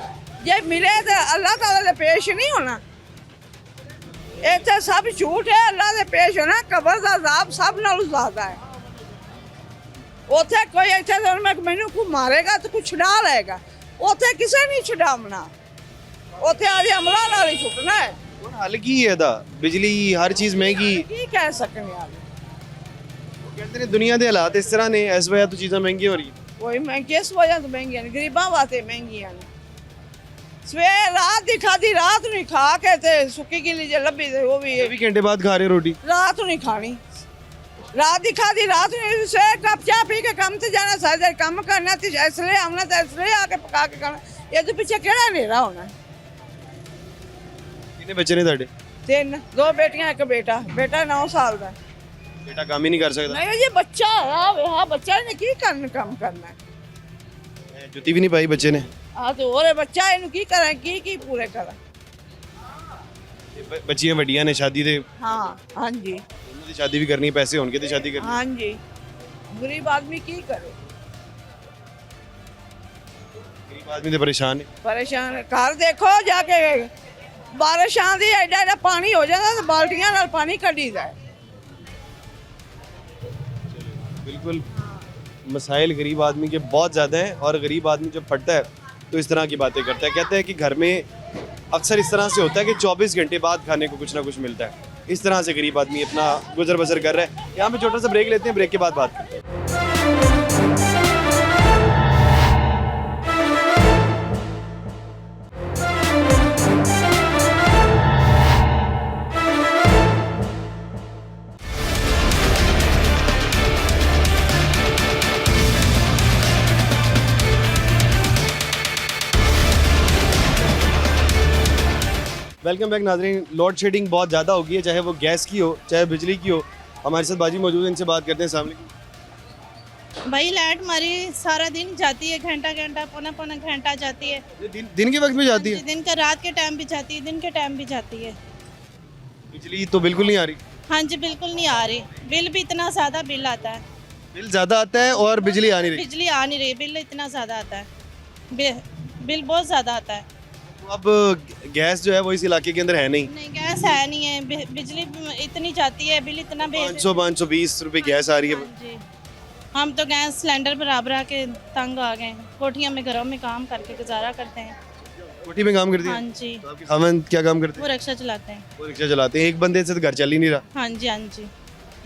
जे मिले तो अल्लाह ताला दे पेश नहीं होना, इतने सब झूठ है, अल्लाह दे पेश होना। कबर का अजाब सब नालों ज्यादा है। उथे कोई इतने मैनू को मारेगा तो कुछ छुड़ा लेगा, उथे किसी नहीं छुड़ावना, उथे आज अमला नाल ही छुटना है। ਹੁਣ ਹੱਲ ਕੀ ਹੈ ਇਹਦਾ? ਬਿਜਲੀ ਹਰ ਚੀਜ਼ ਮਹਿੰਗੀ। की कह सकने यार, ਕਹਿੰਦੇ ਨੇ ਦੁਨੀਆ ਦੇ ਹਾਲਾਤ ਇਸ ਤਰ੍ਹਾਂ ਨੇ, ਇਸ ਵਜ੍ਹਾ ਤੋਂ ਚੀਜ਼ਾਂ ਮਹਿੰਗੀਆਂ ਹੋ ਰਹੀਆਂ। कोई महंगी किस वजह तो महंगी ने, गरीबों वास्ते महंगी ने। सवेर रात दी खादी रात नहीं खा के ते सुक्की गिली जे लब्भी ते वो भी 24 घंटे बाद खा रहे हो रोटी? रात नहीं खानी, रात दी खादी रात नहीं। सवेर कप चाह पी के काम ते जाना, सारे दिन काम करना, ते इसलिए आना, ते इसलिए आके पका के खाना। ये तो पीछे केड़ा नेरा होना। ਕਿੰਨੇ ਬੱਚੇ ਨੇ ਤੁਹਾਡੇ? 3 2 बेटियां 1 बेटा, बेटा 9 साल का। ਬੇਟਾ ਕੰਮ ਹੀ ਨਹੀਂ ਕਰ ਸਕਦਾ? नहीं ये बच्चा है, हाँ बच्चा ने की करना, काम करना है। ਜੁੱਤੀ ਵੀ ਨਹੀਂ ਪਾਈ ਬੱਚੇ ਨੇ? हाँ तो और बच्चा इनू की करा, की पूरे करा। ਬੱਚੀਆਂ ਵੱਡੀਆਂ ਨੇ, ਸ਼ਾਦੀ ਦੇ हाँ हाँ जी, ਉਹਨਾਂ ਦੀ ਸ਼ਾਦੀ ਵੀ ਕਰਨੀ, ਪੈਸੇ ਹੋਣਗੇ ਤੇ ਸ਼ਾਦੀ ਕਰਨੀ। हाँ जी, गरीब आदमी की करे, ਗਰੀਬ ਆਦਮੀ ਤੇ ਪਰੇਸ਼ਾਨ ਨੇ। परेशान। घर देखो जाके, बारिश आंदी एडा एडा पानी हो जाता, तो बाल्टियां नाल पानी कढ़ी जाए। बिल्कुल मसाइल गरीब आदमी के बहुत ज़्यादा हैं, और गरीब आदमी जब पढ़ता है तो इस तरह की बातें करता है। कहता है कि घर में अक्सर इस तरह से होता है कि 24 घंटे बाद खाने को कुछ ना कुछ मिलता है। इस तरह से गरीब आदमी अपना गुजर बसर कर रहा है। यहाँ पे छोटा सा ब्रेक लेते हैं, ब्रेक के बाद बात करते हैं। वेलकम बैक नाजरीन। लोड शेडिंग बहुत ज़्यादा हो गई है, चाहे वो गैस की हो चाहे बिजली की हो। हमारे साथ बाजी मौजूद है, इनसे बात करते हैं। अस्सलाम वालेकुम। भाई लाइट हमारी सारा दिन जाती है, घंटा घंटा पौना पौना घंटा जाती है। दिन के वक्त में जाती है? दिन का रात के टाइम भी जाती है, दिन के टाइम भी जाती है। बिजली तो बिल्कुल नहीं आ रही? हाँ जी बिल्कुल नहीं आ रही। बिल भी इतना ज़्यादा बिल आता है। बिल ज़्यादा आता है और बिजली आ नहीं रही? बिजली आ नहीं रही, बिल इतना ज़्यादा आता है। बिल बहुत ज़्यादा आता है। तो अब गैस जो है वो इस इलाके के अंदर है नहीं? नहीं गैस है नहीं है, बिजली इतनी जाती है, बिल इतना 500-520 रुपए गैस आ रही है। हाँ जी। हम तो गैस सिलेंडर बराबर आके तंग आ गए हैं। कोठियों में घरों में काम करके गुजारा करते हैं। कोठी में काम करती है? हाँ जी। तो आपके खामन क्या काम करते वो हैं? रिक्शा चलाते हैं। वो रिक्शा चलाते हैं। एक बंदे से तो घर चल ही नहीं रहा। हाँ जी हाँ जी,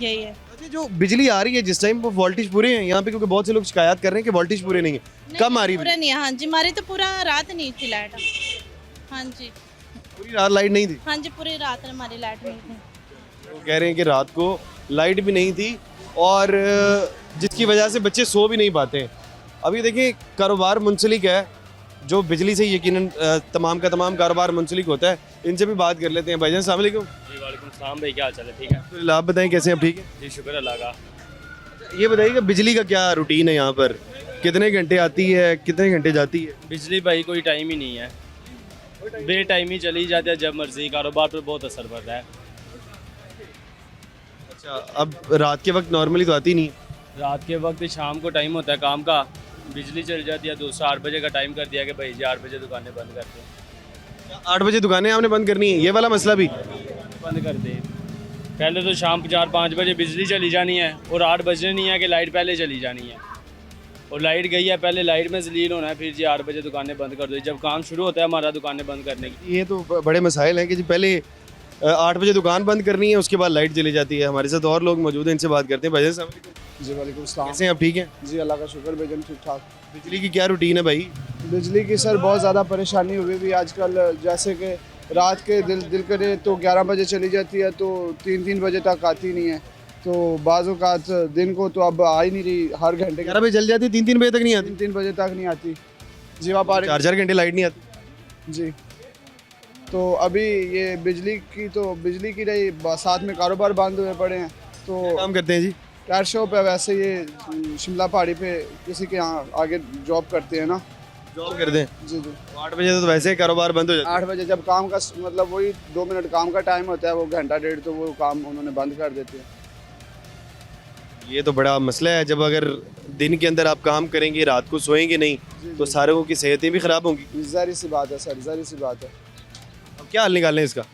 यही है। अच्छा, जो बिजली आ रही है जिस टाइम वो वोल्टेज पूरे हैं यहाँ पे? क्योंकि बहुत से लोग शिकायत कर रहे हैं कि वोल्टेज पूरे नहीं है। कम आ रही पूरा है? नहीं है। हाँ जी, हमारी तो पूरा रात नहीं थी लाइट। हाँ जी। पूरी रात लाइट नहीं थी? हाँ जी, पूरी रात हमारी लाइट नहीं थी। वो कह रहे हैं कि रात को लाइट भी नहीं थी और जिसकी वजह से बच्चे सो भी नहीं पाते हैं। अभी देखिए कारोबार मुंसलिक है, जो बिजली से यकीनन तमाम का तमाम कारोबार मुंसलिक होता है। इनसे भी बात कर लेते हैं। भाईजान अस्सलाम वालेकुम। जी वालेकुम सलाम भाई, क्या हाल चाल है? ठीक है तो आप बताएं कैसे हैं? ठीक है जी, शुक्र अल्लाह का। ये बताइए कि बिजली का क्या रूटीन है यहाँ पर? कितने घंटे आती है, कितने घंटे जाती है? बिजली भाई कोई टाइम ही नहीं है, बे टाइम ही चली जाती है जब मर्जी। कारोबार पर बहुत असर पड़ रहा है। अच्छा, अब रात के वक्त नॉर्मली तो आती नहीं है? रात के वक्त शाम को टाइम होता है काम का, बिजली चल जाती है। 8 बजे का टाइम कर दिया कि भाई जी 8 बजे दुकानें बंद कर दें। 8 बजे दुकानें आपने बंद करनी है? ये वाला मसला भी बंद कर दें। पहले तो शाम 4-5 बजे बिजली चली जानी है और 8 बजने नहीं है कि लाइट पहले चली जानी है। और लाइट गई है, पहले लाइट में जलील होना है, फिर जी 8 बजे दुकानें बंद कर दो। जब काम शुरू होता है हमारा दुकानें बंद करने की। ये तो बड़े मसाइल हैं कि जी पहले 8 बजे दुकान बंद करनी है, उसके बाद लाइट चली जाती है। हमारे साथ और लोग मौजूद हैं, इनसे बात करते हैं। भाईजान अस्सलाम वालेकुम। जी वालेकुम सलाम। कैसे हैं आप? ठीक हैं जी अल्लाह का शुक्र बेगम, ठीक ठाक। बिजली की क्या रूटीन है भाई? बिजली की सर बहुत ज़्यादा परेशानी हुई भी आजकल। जैसे कि रात के दिल करे तो 11 बजे चली जाती है, तो 3-3 बजे तक आती नहीं है। तो बाज़ औक़ात दिन को तो अब आ ही नहीं रही, हर घंटे 11 बजे चल जाती है, 3-3 बजे तक नहीं आती? 3-3 बजे तक नहीं आती जी। आप आ रहे 4-4 घंटे लाइट नहीं आती जी। तो अभी ये बिजली की रही, साथ में कारोबार बंद हुए पड़े हैं। तो काम करते हैं जी? टायर शॉप है। वैसे ये शिमला पहाड़ी पे किसी के यहाँ आगे जॉब करते हैं ना। जॉब करते हैं? जी जी। 8 बजे तो वैसे ही कारोबार बंद हो जाता 8 बजे जब काम का मतलब वही 2 मिनट काम का टाइम होता है, वो घंटा डेढ़ तो वो काम उन्होंने बंद कर देते हैं। है। ये तो बड़ा मसला है। जब अगर दिन के अंदर आप काम करेंगे, रात को सोएंगे नहीं, तो सारों की सेहतें भी ख़राब होंगी। ज़ाहिर सी बात है सर, ज़ाहिर सी बात है। अब क्या हल निकालें इसका?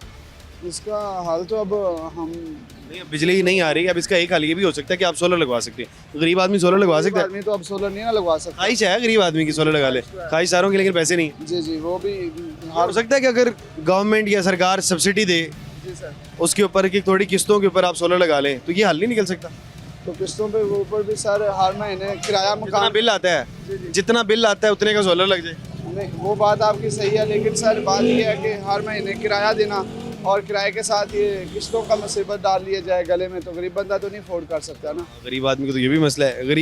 इसका हल तो अब हम नहीं, बिजली नहीं आ रही। अब इसका एक हल ये भी हो सकता है कि आप सोलर लगवा सकते हैं। गरीब आदमी सोलर लगवा सकता है? आदमी तो अब सोलर नहीं ना लगवा सकता। ख्वाहिश है गरीब आदमी की सोलर लगा ले, ख्वाहिश सारों की, लेकिन पैसे नहीं। जी जी, वो भी हो सकता है कि अगर गवर्नमेंट या सरकार सब्सिडी दे जी सर, उसके ऊपर की थोड़ी किस्तों के ऊपर आप सोलर लगा लें, तो ये हल नहीं निकल सकता? तो किस्तों पे ऊपर भी सर हर महीने किराया जितना मकान बिल आता है, जितना बिल आता है उतने का सोलर लग जाए। नहीं, वो बात आपकी सही है, लेकिन सर बात ये है कि हर महीने किराया देना और किराए के साथ ये किस्तों का मुसीबत डाल लिया जाए गले में, तो गरीब बंदा तो नहीं अफोर्ड कर सकता ना। गरीब आदमी को तो ये भी मसला है।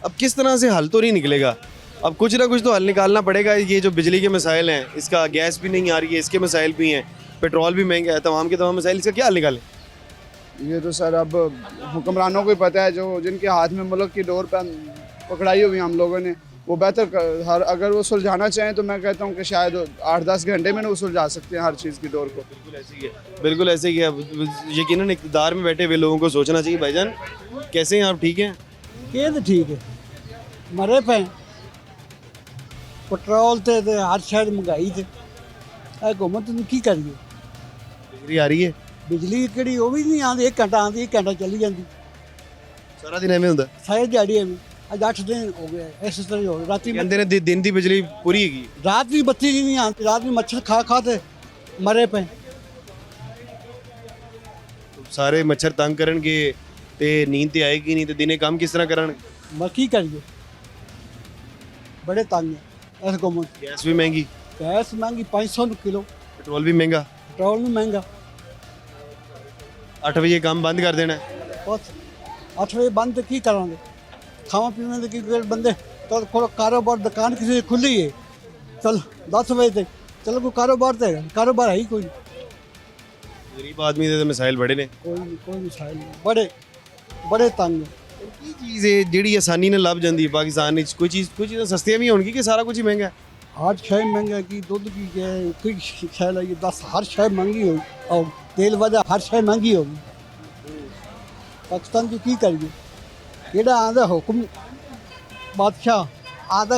अब किस तरह से हल तो नहीं निकलेगा। अब कुछ ना कुछ तो हल निकालना पड़ेगा। ये जो बिजली के मसाइल हैं, इसका गैस भी नहीं आ रही है, इसके मसाइल भी हैं, पेट्रोल भी महंगा है, तमाम के तमाम मसाइल, इसका क्या हल निकालें? ये तो सर अब हुक्मरानों को ही पता है, जो जिनके हाथ में मुल्क की डोर पर पकड़ाई हुई हम लोगों ने, वो बेहतर अगर वो सुलझाना चाहें तो मैं कहता हूँ कि शायद 8-10 घंटे में ना वो सुलझा सकते हैं हर चीज़ की डोर को। बिल्कुल ऐसे ही है, बिल्कुल ऐसे ही है। यकीनन इक़्तिदार में बैठे हुए लोगों को सोचना चाहिए। भाईजान कैसे हैं आप? ठीक हैं? ये तो ठीक है, मरे पे पेट्रोल ते हर शहर महंगाई थे, हुकूमत ने की करिए। बिजली आ रही है? बिजली केड़ी वो भी नहीं आती, 1 घंटा आती 1 घंटा चली जाती, सारा दिन एवं होंगे? सारी दिहाड़ी एवं। अज 8 दिन हो गए इस तरह हो। रात कहते ने दिन की बिजली पूरी हैगी, रात भी बत्ती नहीं आती, रात में मच्छर खा खा ते मरे पे। सारे मच्छर तंग करनगे ते नींद ते आएगी नहीं, तो दिने काम किस तरह करन? की करिए, बड़े तंग है इस हुकूमत। गैस भी महंगी, गैस महंगी 500 किलो, पेट्रोल भी महंगा, पेट्रोल भी महंगा। 8 बजे काम बंद कर देना है। बस 8 बजे बंद तो की करांगे, खावा पीने की बंदे तो खोलो कारोबार, दुकान किसी की खुली है, चल 10 बजे तक चलो, कोई कारोबार तो है, कारोबार है ही कोई। गरीब आदमी दे मिसाइल बड़े ने कोई मिसाइल नहीं बड़े तंग की चीज़ है ਜਿਹੜੀ ਆਸਾਨੀ ਨਾਲ ਲੱਭ ਜਾਂਦੀ ਹੈ ਪਾਕਿਸਤਾਨ ਵਿੱਚ ਕੋਈ ਚੀਜ਼ਾਂ ਸਸਤੀਆਂ ਵੀ ਹੋਣਗੀ ਕਿ ਸਾਰਾ ਕੁਝ ਹੀ ਮਹਿੰਗਾ ਹੈ हर शय महंगा की दूध की कोई शय लगी 10 हर शय महंगी होगी और तेल वजह हर शय महंगी होगी पाकिस्तान की करिए केड़ा आंदा हुक्म बादशाह आधा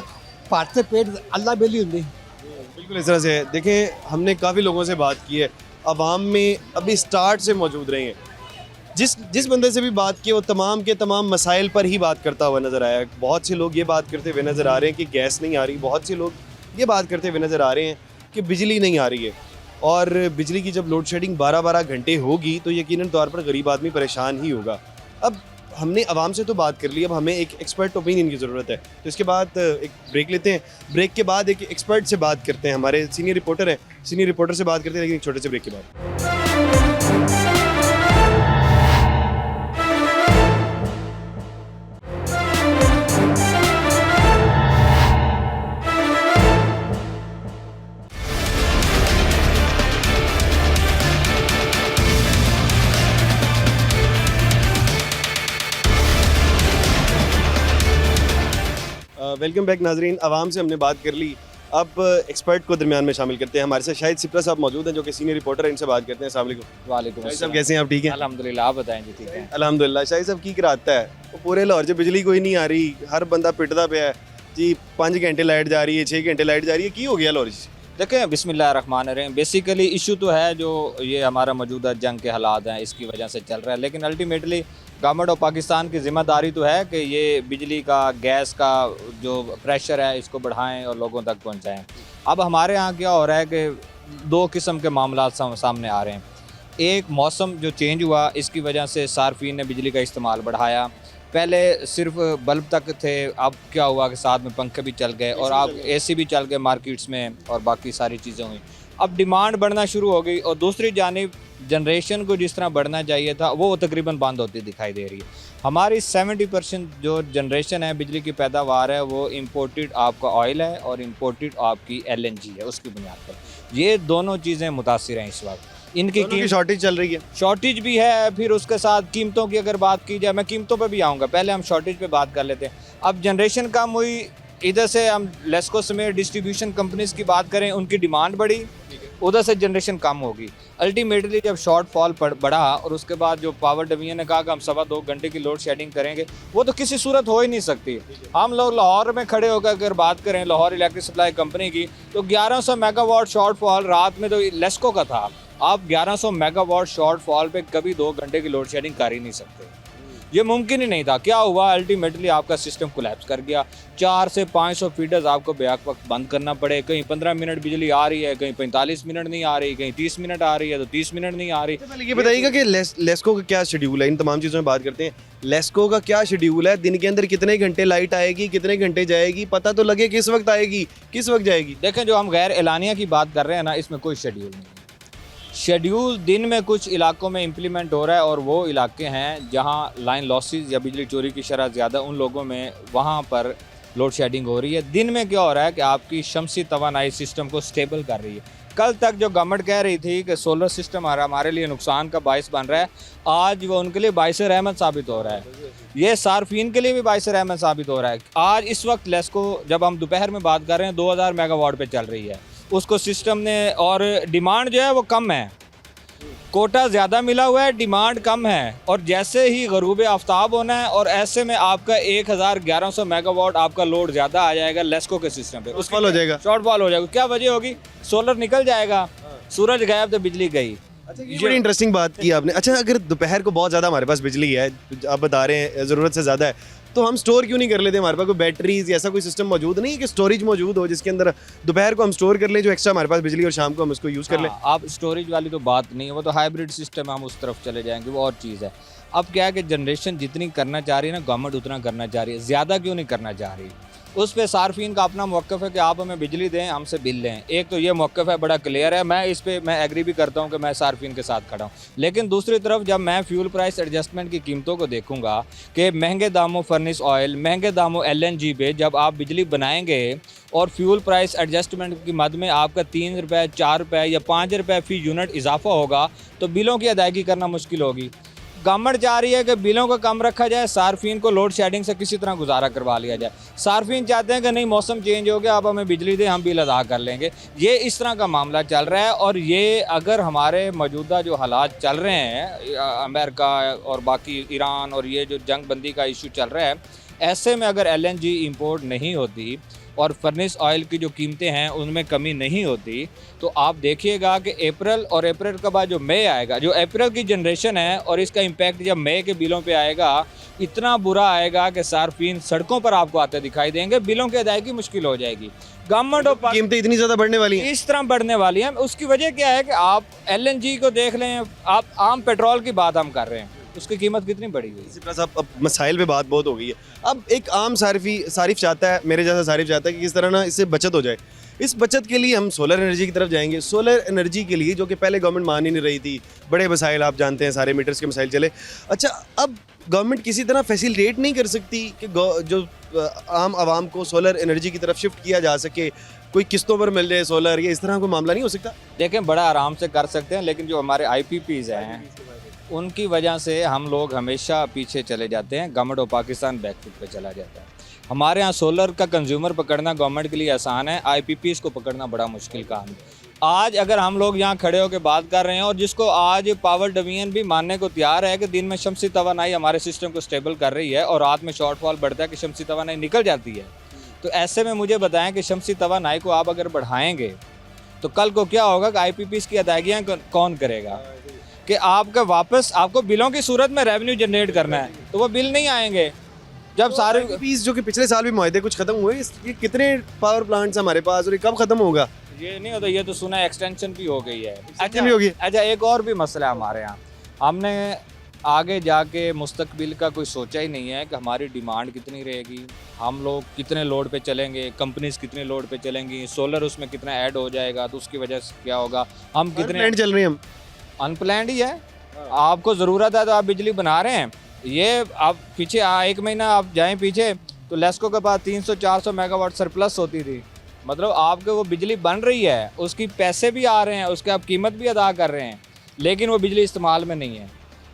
भारत से पेट अल्लाह बेली होंगे बिल्कुल इस तरह से है। देखें हमने काफ़ी लोगों से बात की है, अवाम में अभी स्टार्ट से मौजूद रहे हैं। जिस बंदे से भी बात की वो तमाम के तमाम मसाइल पर ही बात करता हुआ नज़र आया। बहुत से लोग ये बात करते हुए नज़र आ रहे हैं कि गैस नहीं आ रही, बहुत से लोग ये बात करते हुए नज़र आ रहे हैं कि बिजली नहीं आ रही है। और बिजली की जब लोड शेडिंग 12-12 घंटे होगी तो यकीनन तौर पर गरीब आदमी परेशान ही होगा। अब हमने आवाम से तो बात कर ली, अब हमें एक एक्सपर्ट ओपिनियन की ज़रूरत है। तो इसके बाद एक ब्रेक लेते हैं, ब्रेक के बाद एक एक्सपर्ट से बात करते हैं। हमारे सीनियर रिपोर्टर हैं, सीनियर रिपोर्टर से बात करते हैं लेकिन एक छोटे से ब्रेक के बाद। वेलकम बैक नाजरीन। आवाम से हमने बात कर ली, अब एक्सपर्ट को दरमियान में शामिल करते हैं। हमारे साथ शाहिद सिप्रा साहब मौजूद हैं जो कि सीनियर रिपोर्टर हैं, इनसे बात करते हैं। अस्सलाम वालेकुम। वालेकुम शाहिद साहब कैसे हैं आप? ठीक हैं अल्हम्दुलिल्लाह, आप बताएं जी? ठीक है अल्हम्दुलिल्लाह। शाहिद साहब की कराता है वो पूरे लाहौर से बिजली कोई नहीं आ रही, हर बंदा पिटदा पे है जी। 5 घंटे लाइट जा रही है, 6 घंटे लाइट जा रही है, की हो गया लाहौर? देखें, बिस्मिल्लाहिर्रहमानिर्रहीम। बेसिकली इशू तो है जो ये हमारा मौजूदा जंग के हालात हैं इसकी वजह से चल रहा है, लेकिन अल्टीमेटली गवर्नमेंट ऑफ पाकिस्तान की ज़िम्मेदारी तो है कि ये बिजली का, गैस का जो प्रेशर है इसको बढ़ाएं और लोगों तक पहुंचाएं। अब हमारे यहाँ क्या हो रहा है कि 2 किस्म के मामला सामने आ रहे हैं। एक, मौसम जो चेंज हुआ इसकी वजह से सार्फिन ने बिजली का इस्तेमाल बढ़ाया। पहले सिर्फ बल्ब तक थे, अब क्या हुआ कि साथ में पंखे भी चल गए और अब एसी भी चल गए मार्केट्स में और बाकी सारी चीज़ें हुई। अब डिमांड बढ़ना शुरू हो गई और दूसरी जानिब जनरेशन को जिस तरह बढ़ना चाहिए था वो तकरीबन बंद होती दिखाई दे रही है। हमारी 70% जो जनरेशन है बिजली की पैदावार है वो इम्पोर्टेड आपका ऑयल है और इम्पोर्टेड आपकी LNG है। उसकी बुनियाद पर ये दोनों चीज़ें मुतासिर हैं इस वक्त। इनकी शॉर्टेज चल रही है, शॉर्टेज भी है। फिर उसके साथ कीमतों की अगर बात की जाए, मैं कीमतों पर भी आऊँगा, पहले हम शॉर्टेज पे बात कर लेते हैं। अब जनरेशन कम हुई, इधर से हम लेस्को समेत डिस्ट्रीब्यूशन कंपनीज की बात करें, उनकी डिमांड बढ़ी, उधर से जनरेशन कम होगी। अल्टीमेटली जब शॉर्टफॉल बढ़ा और उसके बाद जो पावर डिवीजन ने कहा कि हम 2.25 घंटे की लोड शेडिंग करेंगे, वो तो किसी सूरत हो ही नहीं सकती। हम लोग लाहौर में खड़े होकर अगर बात करें लाहौर इलेक्ट्रिक सप्लाई कंपनी की, तो 1100 मेगावाट शॉर्टफॉल रात में तो लेस्को का था। आप 1100 मेगावाट शॉर्टफॉल पे कभी 2 घंटे की लोड शेडिंग कर ही नहीं सकते, ये मुमकिन ही नहीं था। क्या हुआ? अल्टीमेटली आपका सिस्टम कोलैप्स कर गया। 400 से 500 फीडर्स आपको बेहक वक्त बंद करना पड़े। कहीं 15 मिनट बिजली आ रही है, कहीं 45 मिनट नहीं आ रही, कहीं 30 मिनट आ रही है तो 30 मिनट नहीं आ रही। पहले ये बताइएगा कि लेस्को का क्या शेड्यूल है? इन तमाम चीज़ों में बात करते हैं। लेस्को का क्या शेड्यूल है? दिन के अंदर कितने घंटे लाइट आएगी, कितने घंटे जाएगी, पता तो लगे किस वक्त आएगी, किस वक्त जाएगी। देखें, जो हम गैर एलानिया की बात कर रहे हैं ना, इसमें कोई शेड्यूल नहीं है। शेड्यूल दिन में कुछ इलाकों में इम्प्लीमेंट हो रहा है और वो इलाके हैं जहां लाइन लॉसेस या बिजली चोरी की शरह ज़्यादा, उन लोगों में वहां पर लोड शेडिंग हो रही है। दिन में क्या हो रहा है कि आपकी शमसी तवानाई सिस्टम को स्टेबल कर रही है। कल तक जो गवर्नमेंट कह रही थी कि सोलर सिस्टम हमारे लिए नुकसान का बायस बन रहा है, आज वो उनके लिए बायस रहमत साबित हो रहा है। ये सार्फिन के लिए भी बायस रहमत साबित हो रहा है। आज इस वक्त लेस्को, जब हम दोपहर में बात कर रहे हैं, 2000 मेगावाट पे चल रही है उसको सिस्टम ने, और डिमांड जो है वो कम है। कोटा ज़्यादा मिला हुआ है, डिमांड कम है, और जैसे ही गरूब आफ्ताब होना है और ऐसे में आपका 1100 मेगावाट आपका लोड ज़्यादा आ जाएगा लेस्को के सिस्टम पे, शॉर्टफॉल हो जाएगा। शॉर्टफॉल हो जाएगा। क्या वजह होगी? सोलर निकल जाएगा, सूरज गायब तो बिजली गई। अच्छा, ये बड़ी इंटरेस्टिंग बात की आपने। अच्छा, अगर दोपहर को बहुत ज़्यादा हमारे पास बिजली है, आप बता रहे हैं ज़रूरत से ज़्यादा है, तो हम स्टोर क्यों नहीं कर लेते? हमारे पास कोई बैटरीज ऐसा कोई सिस्टम मौजूद नहीं है कि स्टोरेज मौजूद हो जिसके अंदर दोपहर को हम स्टोर कर लें जो एक्स्ट्रा हमारे पास बिजली, और शाम को हम उसको यूज़ कर लें? आप स्टोरेज वाली तो बात नहीं है, वो तो हाइब्रिड सिस्टम है, हम उस तरफ चले जाएंगे, वो और चीज़ है। अब क्या है कि जनरेशन जितनी करना चाह रही है ना गवर्नमेंट, उतना करना चाह रही है, ज़्यादा क्यों नहीं करना चाह रही। उस पे सार्फिन का अपना मौक़िफ़ है कि आप हमें बिजली दें, हमसे बिल लें। एक तो ये मौक़िफ़ है, बड़ा क्लियर है। मैं इस पे मैं एग्री भी करता हूँ कि मैं सार्फिन के साथ खड़ा हूँ। लेकिन दूसरी तरफ जब मैं फ्यूल प्राइस एडजस्टमेंट की कीमतों को देखूँगा कि महंगे दामों फर्निश ऑयल, महंगे दामों LNG पे जब आप बिजली बनाएंगे और फ्यूल प्राइस एडजस्टमेंट की मद में आपका 3 रुपये, 4 रुपये या 5 रुपये फ़ी यूनिट इजाफा होगा तो बिलों की अदायगी करना मुश्किल होगी। गवर्नमेंट चाह रही है कि बिलों को कम रखा जाए, सार्फिन को लोड शेडिंग से किसी तरह गुजारा करवा लिया जाए। सार्फिन चाहते हैं कि नहीं, मौसम चेंज हो गया, आप हमें बिजली दें, हम बिल अदा कर लेंगे। ये इस तरह का मामला चल रहा है। और ये अगर हमारे मौजूदा जो हालात चल रहे हैं, अमेरिका और बाकी ईरान और ये जो जंग बंदी का इशू चल रहा है, ऐसे में अगर LNG इंपोर्ट नहीं होती और फर्निश ऑयल की जो कीमतें हैं उनमें कमी नहीं होती तो आप देखिएगा कि अप्रैल के बाद जो मई आएगा, जो अप्रैल की जनरेशन है और इसका इम्पैक्ट जब मई के बिलों पे आएगा इतना बुरा आएगा कि सार्फिन सड़कों पर आपको आते दिखाई देंगे, बिलों की अदायगी मुश्किल हो जाएगी। गवर्नमेंट और कीमतें इतनी ज़्यादा बढ़ने वाली हैं, इस तरह बढ़ने वाली हैं। उसकी वजह क्या है कि आप LNG को देख लें, आप आम पेट्रोल की बात हम कर रहे हैं, उसकी कीमत कितनी बढ़ी हुई है। अब मसाइल पे बात बहुत हो गई है। अब एक आम सारिफ चाहता है, मेरे जैसा सारिफ चाहता है कि किस तरह ना इससे बचत हो जाए। इस बचत के लिए हम सोलर एनर्जी की तरफ जाएंगे। सोलर एनर्जी के लिए जो कि पहले गवर्नमेंट मान ही नहीं रही थी, बड़े मसाइल आप जानते हैं, सारे मीटर्स के मसाइल चले। अच्छा, अब गवर्नमेंट किसी तरह फैसिलिटेट नहीं कर सकती कि जो आम आवाम को सोलर एनर्जी की तरफ शिफ्ट किया जा सके, कोई किस्तों पर मिल जाए सोलर, या इस तरह कोई मामला नहीं हो सकता? देखें, बड़ा आराम से कर सकते हैं, लेकिन जो हमारे IPPs हैं उनकी वजह से हम लोग हमेशा पीछे चले जाते हैं। गवर्नमेंट ऑफ पाकिस्तान बैकफुट पे चला जाता है। हमारे यहाँ सोलर का कंज्यूमर पकड़ना गवर्नमेंट के लिए आसान है, IPPs को पकड़ना बड़ा मुश्किल काम है। आज अगर हम लोग यहाँ खड़े होकर बात कर रहे हैं और जिसको आज पावर डिवीजन भी मानने को तैयार है कि दिन में शमसी तवानाई हमारे सिस्टम को स्टेबल कर रही है और रात में शॉर्टफॉल बढ़ता है कि शमसी तवानाई निकल जाती है, तो ऐसे में मुझे बताएं कि शमसी तवानाई को आप अगर बढ़ाएंगे तो कल को क्या होगा कि IPPs की अदायगियाँ कौन करेगा? कि आपको बिलों की सूरत में रेवेन्यू जनरेट करना है तो वो बिल नहीं आएंगे। जब सारे IPPs जो कि पिछले साल भी मुआहदे कुछ खत्म हुए, ये कितने पावर प्लांट्स हमारे पास और ये कब खत्म होगा? ये नहीं होता, ये तो सुना है एक्सटेंशन भी हो गई है। अच्छा, एक और भी मसला है हमारे यहाँ। हमने आगे जाके मुस्तकबिल का कोई सोचा ही नहीं है कि हमारी डिमांड कितनी रहेगी, हम लोग कितने लोड पे चलेंगे, कंपनीज कितने लोड पे चलेंगी, सोलर उसमें कितना ऐड हो जाएगा तो उसकी वजह से क्या होगा, हम कितने चल रहे हैं। हम अनप्लैंड ही है। आपको ज़रूरत है तो आप बिजली बना रहे हैं। ये आप पीछे 1 महीना आप जाएं पीछे तो लेस्को के पास 300-400 मेगावाट सरप्लस होती थी। मतलब आपको वो बिजली बन रही है, उसकी पैसे भी आ रहे हैं, उसके आप कीमत भी अदा कर रहे हैं, लेकिन वो बिजली इस्तेमाल में नहीं है।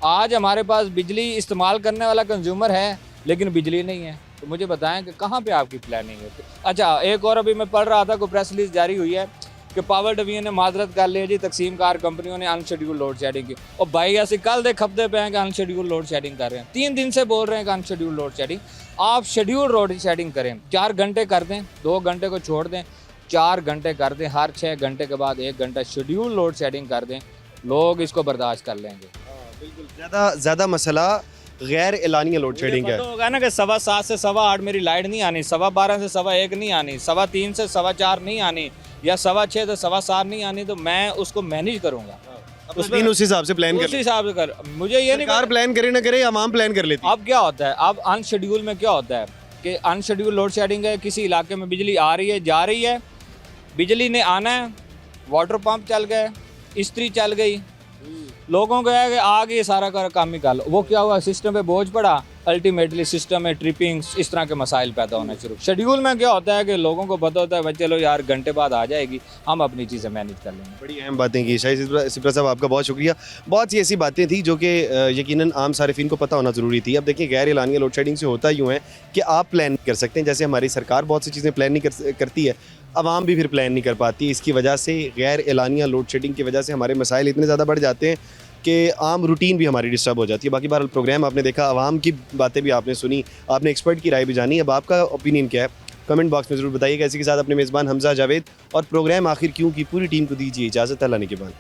आज हमारे पास बिजली इस्तेमाल करने वाला कंज्यूमर है लेकिन बिजली नहीं है, तो मुझे बताएं कि कहाँ पे आपकी प्लानिंग है। अच्छा, एक और अभी मैं पढ़ रहा था, कोई प्रेस रिलीज जारी हुई है कि पावर डिवीजन ने माजरत कर ली है जी, तकसीम कार कंपनियों ने अनशेड्यूल लोड शेडिंग की। और भाई ऐसे कल दे खपते पे हैं कि अनशेड्यूल लोड शेडिंग कर रहे हैं, 3 दिन से बोल रहे हैं कि अनशेड्यूल लोड शेडिंग। आप शेड्यूल लोड शेडिंग करें, 4 घंटे कर दें, 2 घंटे को छोड़ दें, 4 घंटे कर दें, हर 6 घंटे के बाद 1 घंटा शेड्यूल लोड शेडिंग कर दें, लोग इसको बर्दाश्त कर लेंगे। बिल्कुल ज़्यादा मसला गैर एलानिया लोड शेडिंग है। होगा ना कि 7:15 से 8:15 मेरी लाइट नहीं आनी, 12:15 से 1:15 नहीं आनी, 3:15 से 4:15 नहीं आनी, या 6:15 से 7:15 नहीं आनी, तो मैं उसको मैनेज करूंगा। उसमें उस हिसाब से प्लान उस हिसाब से कर, मुझे ये नहीं सरकार प्लान करे ना करे, आवाम प्लान कर लेती है। अब क्या होता है, अब अनशेड्यूल में क्या होता है कि अनशेड्यूल लोड शेडिंग है, किसी इलाके में बिजली आ रही है, जा रही है, बिजली ने आना है, वाटर पंप चल गए, इस्त्री चल गई, लोगों को है कि आगे सारा काम ही कर लो। वो क्या हुआ, सिस्टम पे बोझ पड़ा, अल्टीमेटली सिस्टम में ट्रिपिंग, इस तरह के मसाइल पैदा होने शुरू। शेड्यूल में क्या होता है कि लोगों को पता होता है भाई चलो यार घंटे बाद आ जाएगी, हम अपनी चीज़ें मैनेज कर लेंगे। बड़ी अहम बातें की शायद सिप्रा साहब, आपका बहुत शुक्रिया। बहुत सी ऐसी बातें थी जो कि यकीनन आम सारिफिन को पता होना ज़रूरी थी। अब देखिए, गैर एलानिया लोड शेडिंग से होता यूँ है कि आप प्लान कर सकते हैं, जैसे हमारी सरकार बहुत सी चीज़ें प्लान नहीं करती है, आवाम भी फिर प्लान नहीं कर पाती। इसकी वजह से गैर एलानिया लोड शेडिंग की वजह से हमारे मसाइल इतने ज़्यादा बढ़ जाते हैं कि आम रूटीन भी हमारी डिस्टर्ब हो जाती है। बाकी बार प्रोग्राम आपने देखा, आवाम की बातें भी आपने सुनी, आपने एक्सपर्ट की राय भी जानी। अब आपका ओपिनियन क्या है, कमेंट बॉक्स में ज़रूर बताइएगा। इसी के साथ अपने मेज़बान हमजा जावेद और प्रोग्राम आखिर क्यों की पूरी टीम को दीजिए इजाज़त। अल्लाह ने के बाद।